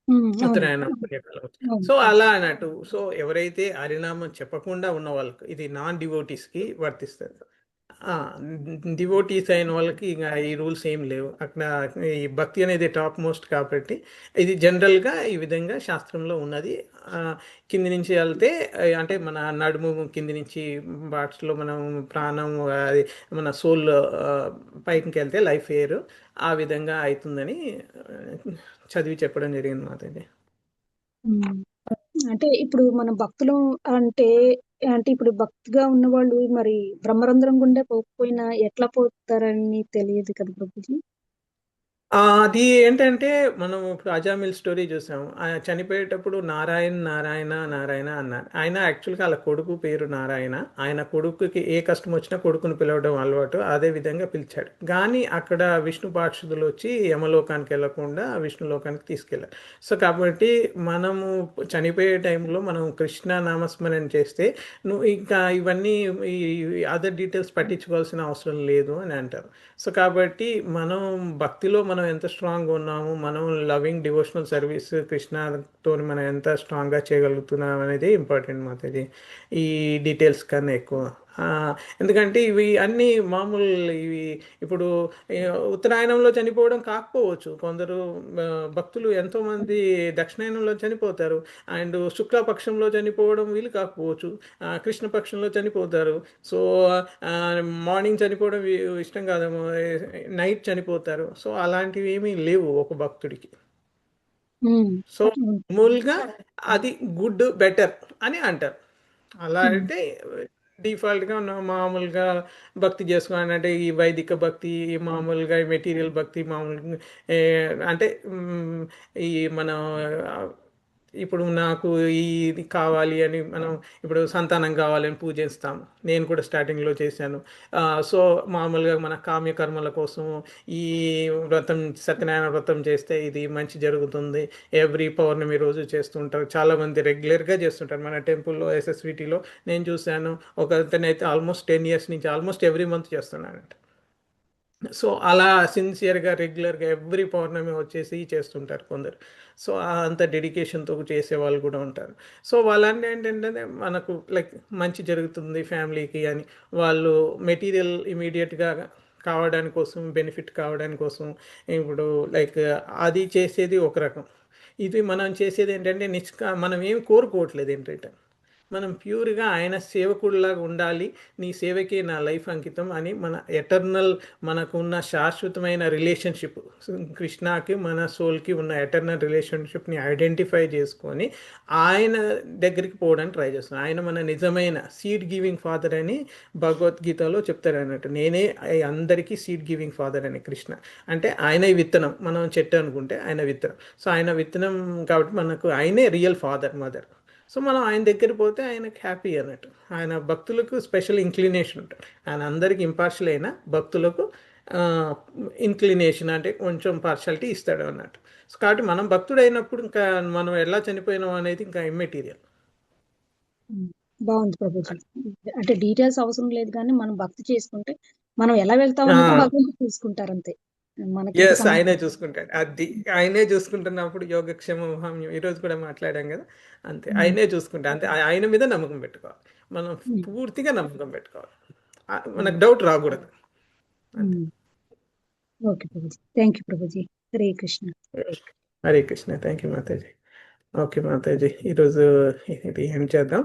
అవును ఉత్తరాయణం పుణ్యకాలం. అవును సో అలా అన్నట్టు. సో ఎవరైతే హరినామం చెప్పకుండా ఉన్న వాళ్ళకి ఇది నాన్ డివోటీస్కి వర్తిస్తుంది. డివోటీస్ అయిన వాళ్ళకి ఇంకా ఈ రూల్స్ ఏం లేవు. అక్కడ ఈ భక్తి అనేది టాప్ మోస్ట్ కాబట్టి ఇది జనరల్గా ఈ విధంగా శాస్త్రంలో ఉన్నది. కింది నుంచి వెళ్తే అంటే మన నడుము కింది నుంచి బాట్స్లో మనం ప్రాణం అది మన సోల్ పైకి వెళ్తే లైఫ్ ఎయిర్ ఆ విధంగా అవుతుందని చదివి చెప్పడం జరిగింది మాతది. ఉమ్. అంటే ఇప్పుడు మన భక్తులు అంటే అంటే ఇప్పుడు భక్తిగా ఉన్న వాళ్ళు మరి బ్రహ్మరంధ్రం గుండె పోకపోయినా ఎట్లా పోతారని తెలియదు కదా ప్రభుజీ. అది ఏంటంటే మనం ఇప్పుడు అజామిల్ స్టోరీ చూసాము. ఆయన చనిపోయేటప్పుడు నారాయణ నారాయణ నారాయణ అన్నారు. ఆయన యాక్చువల్గా వాళ్ళ కొడుకు పేరు నారాయణ. ఆయన కొడుకుకి ఏ కష్టం వచ్చినా కొడుకుని పిలవడం అలవాటు, అదే విధంగా పిలిచాడు. కానీ అక్కడ విష్ణు పార్షదులు వచ్చి యమలోకానికి వెళ్లకుండా విష్ణులోకానికి తీసుకెళ్ళారు. సో కాబట్టి మనము చనిపోయే టైంలో మనం కృష్ణ నామస్మరణ చేస్తే నువ్వు ఇంకా ఇవన్నీ ఈ అదర్ డీటెయిల్స్ పట్టించుకోవాల్సిన అవసరం లేదు అని అంటారు. సో కాబట్టి మనం భక్తిలో మనం ఎంత స్ట్రాంగ్ ఉన్నాము, మనం లవింగ్ డివోషనల్ సర్వీస్ కృష్ణతో మనం ఎంత స్ట్రాంగ్గా చేయగలుగుతున్నాం అనేది ఇంపార్టెంట్ మాతాజీ, ఈ డీటెయిల్స్ కన్నా ఎక్కువ. ఎందుకంటే ఇవి అన్నీ మామూలు ఇవి ఇప్పుడు ఉత్తరాయణంలో చనిపోవడం కాకపోవచ్చు. కొందరు భక్తులు ఎంతోమంది దక్షిణాయనంలో చనిపోతారు, అండ్ శుక్లపక్షంలో చనిపోవడం వీలు కాకపోవచ్చు, కృష్ణపక్షంలో చనిపోతారు. సో మార్నింగ్ చనిపోవడం ఇష్టం కాదేమో, నైట్ చనిపోతారు. సో అలాంటివి ఏమీ లేవు ఒక భక్తుడికి. సో మామూలుగా అది గుడ్ బెటర్ అని అంటారు. అలా అంటే డిఫాల్ట్గా మామూలుగా భక్తి చేసుకోవాలంటే ఈ వైదిక భక్తి, మామూలుగా మెటీరియల్ భక్తి, మామూలుగా అంటే ఈ మన ఇప్పుడు నాకు ఇది కావాలి అని మనం ఇప్పుడు సంతానం కావాలని పూజిస్తాం. నేను కూడా స్టార్టింగ్లో చేశాను. సో మామూలుగా మన కామ్యకర్మల కోసం ఈ వ్రతం సత్యనారాయణ వ్రతం చేస్తే ఇది మంచి జరుగుతుంది. ఎవ్రీ పౌర్ణమి రోజు చేస్తుంటారు, చాలామంది రెగ్యులర్గా చేస్తుంటారు. మన టెంపుల్లో ఎస్ఎస్విటీలో నేను చూశాను, ఒక అతనైతే ఆల్మోస్ట్ 10 years నుంచి ఆల్మోస్ట్ ఎవ్రీ మంత్ చేస్తున్నానంట. సో అలా సిన్సియర్గా రెగ్యులర్గా ఎవ్రీ పౌర్ణమి వచ్చేసి చేస్తుంటారు కొందరు. సో అంత డెడికేషన్తో చేసే వాళ్ళు కూడా ఉంటారు. సో వాళ్ళంటే ఏంటంటే మనకు లైక్ మంచి జరుగుతుంది ఫ్యామిలీకి అని వాళ్ళు మెటీరియల్ ఇమీడియట్గా కావడానికి కోసం, బెనిఫిట్ కావడానికి కోసం ఇప్పుడు లైక్ అది చేసేది ఒక రకం. ఇది మనం చేసేది ఏంటంటే మనం ఏం కోరుకోవట్లేదు ఏంటంటే మనం ప్యూర్గా ఆయన సేవకుడిలాగా ఉండాలి, నీ సేవకే నా లైఫ్ అంకితం అని మన ఎటర్నల్ మనకున్న శాశ్వతమైన రిలేషన్షిప్, కృష్ణకి మన సోల్కి ఉన్న ఎటర్నల్ రిలేషన్షిప్ని ఐడెంటిఫై చేసుకొని ఆయన దగ్గరికి పోవడానికి ట్రై చేస్తున్నాం. ఆయన మన నిజమైన సీడ్ గివింగ్ ఫాదర్ అని భగవద్గీతలో చెప్తారు అన్నట్టు. నేనే అందరికీ సీడ్ గివింగ్ ఫాదర్ అని. కృష్ణ అంటే ఆయన విత్తనం, మనం చెట్టు అనుకుంటే ఆయన విత్తనం. సో ఆయన విత్తనం కాబట్టి మనకు ఆయనే రియల్ ఫాదర్ మదర్. సో మనం ఆయన దగ్గర పోతే ఆయనకు హ్యాపీ అన్నట్టు. ఆయన భక్తులకు స్పెషల్ ఇంక్లినేషన్ ఉంటుంది. ఆయన అందరికి ఇంపార్షియల్ అయినా భక్తులకు ఇంక్లినేషన్ అంటే కొంచెం పార్షాలిటీ ఇస్తాడు అన్నట్టు. సో కాబట్టి మనం భక్తుడు అయినప్పుడు ఇంకా మనం ఎలా చనిపోయినాం అనేది ఇంకా ఇమ్మెటీరియల్. బాగుంది ప్రభుజీ. అంటే డీటెయిల్స్ అవసరం లేదు కానీ మనం భక్తి చేసుకుంటే మనం ఎలా వెళ్తాం అనేది భగవంతుడు చూసుకుంటారు అంతే. మనకి ఇంత ఎస్, సమయం ఆయనే చూసుకుంటాడు. అది ఆయనే చూసుకుంటున్నప్పుడు యోగక్షేమ మహామ్యం ఈరోజు కూడా మాట్లాడాం కదా, అంతే ఉమ్, ఆయనే చూసుకుంటా, అంతే ఆయన మీద నమ్మకం పెట్టుకోవాలి. మనం ఉమ్, పూర్తిగా నమ్మకం పెట్టుకోవాలి. మనకు ఉమ్, డౌట్ రాకూడదు. అంతే. ఉమ్. ఓకే ప్రభుజీ, థ్యాంక్ యూ ప్రభుజీ. Hare Krishna. Hare Krishna. Thank you Mataji. Okay Mataji, ఈరోజు ఇది ఏం చేద్దాం?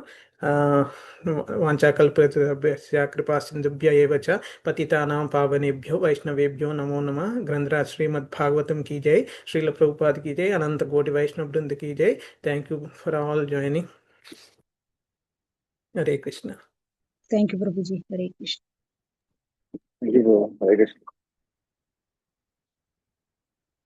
వాంఛాకల్పతరుభ్యశ్చ కృపాసింధుభ్య ఏవ చ పతితానాం పావనేభ్యో వైష్ణవేభ్యో నమో నమః. గ్రంథరాజ్ శ్రీమద్ భాగవతం की जय, श्रील प्रभुपाद की जय, अनंत कोटि वैष्णव वृंद की जय. Thank you for all joining. Hare Krishna. Thank you ప్రభుజీ. హరే కృష్ణ. హరే కృష్ణ.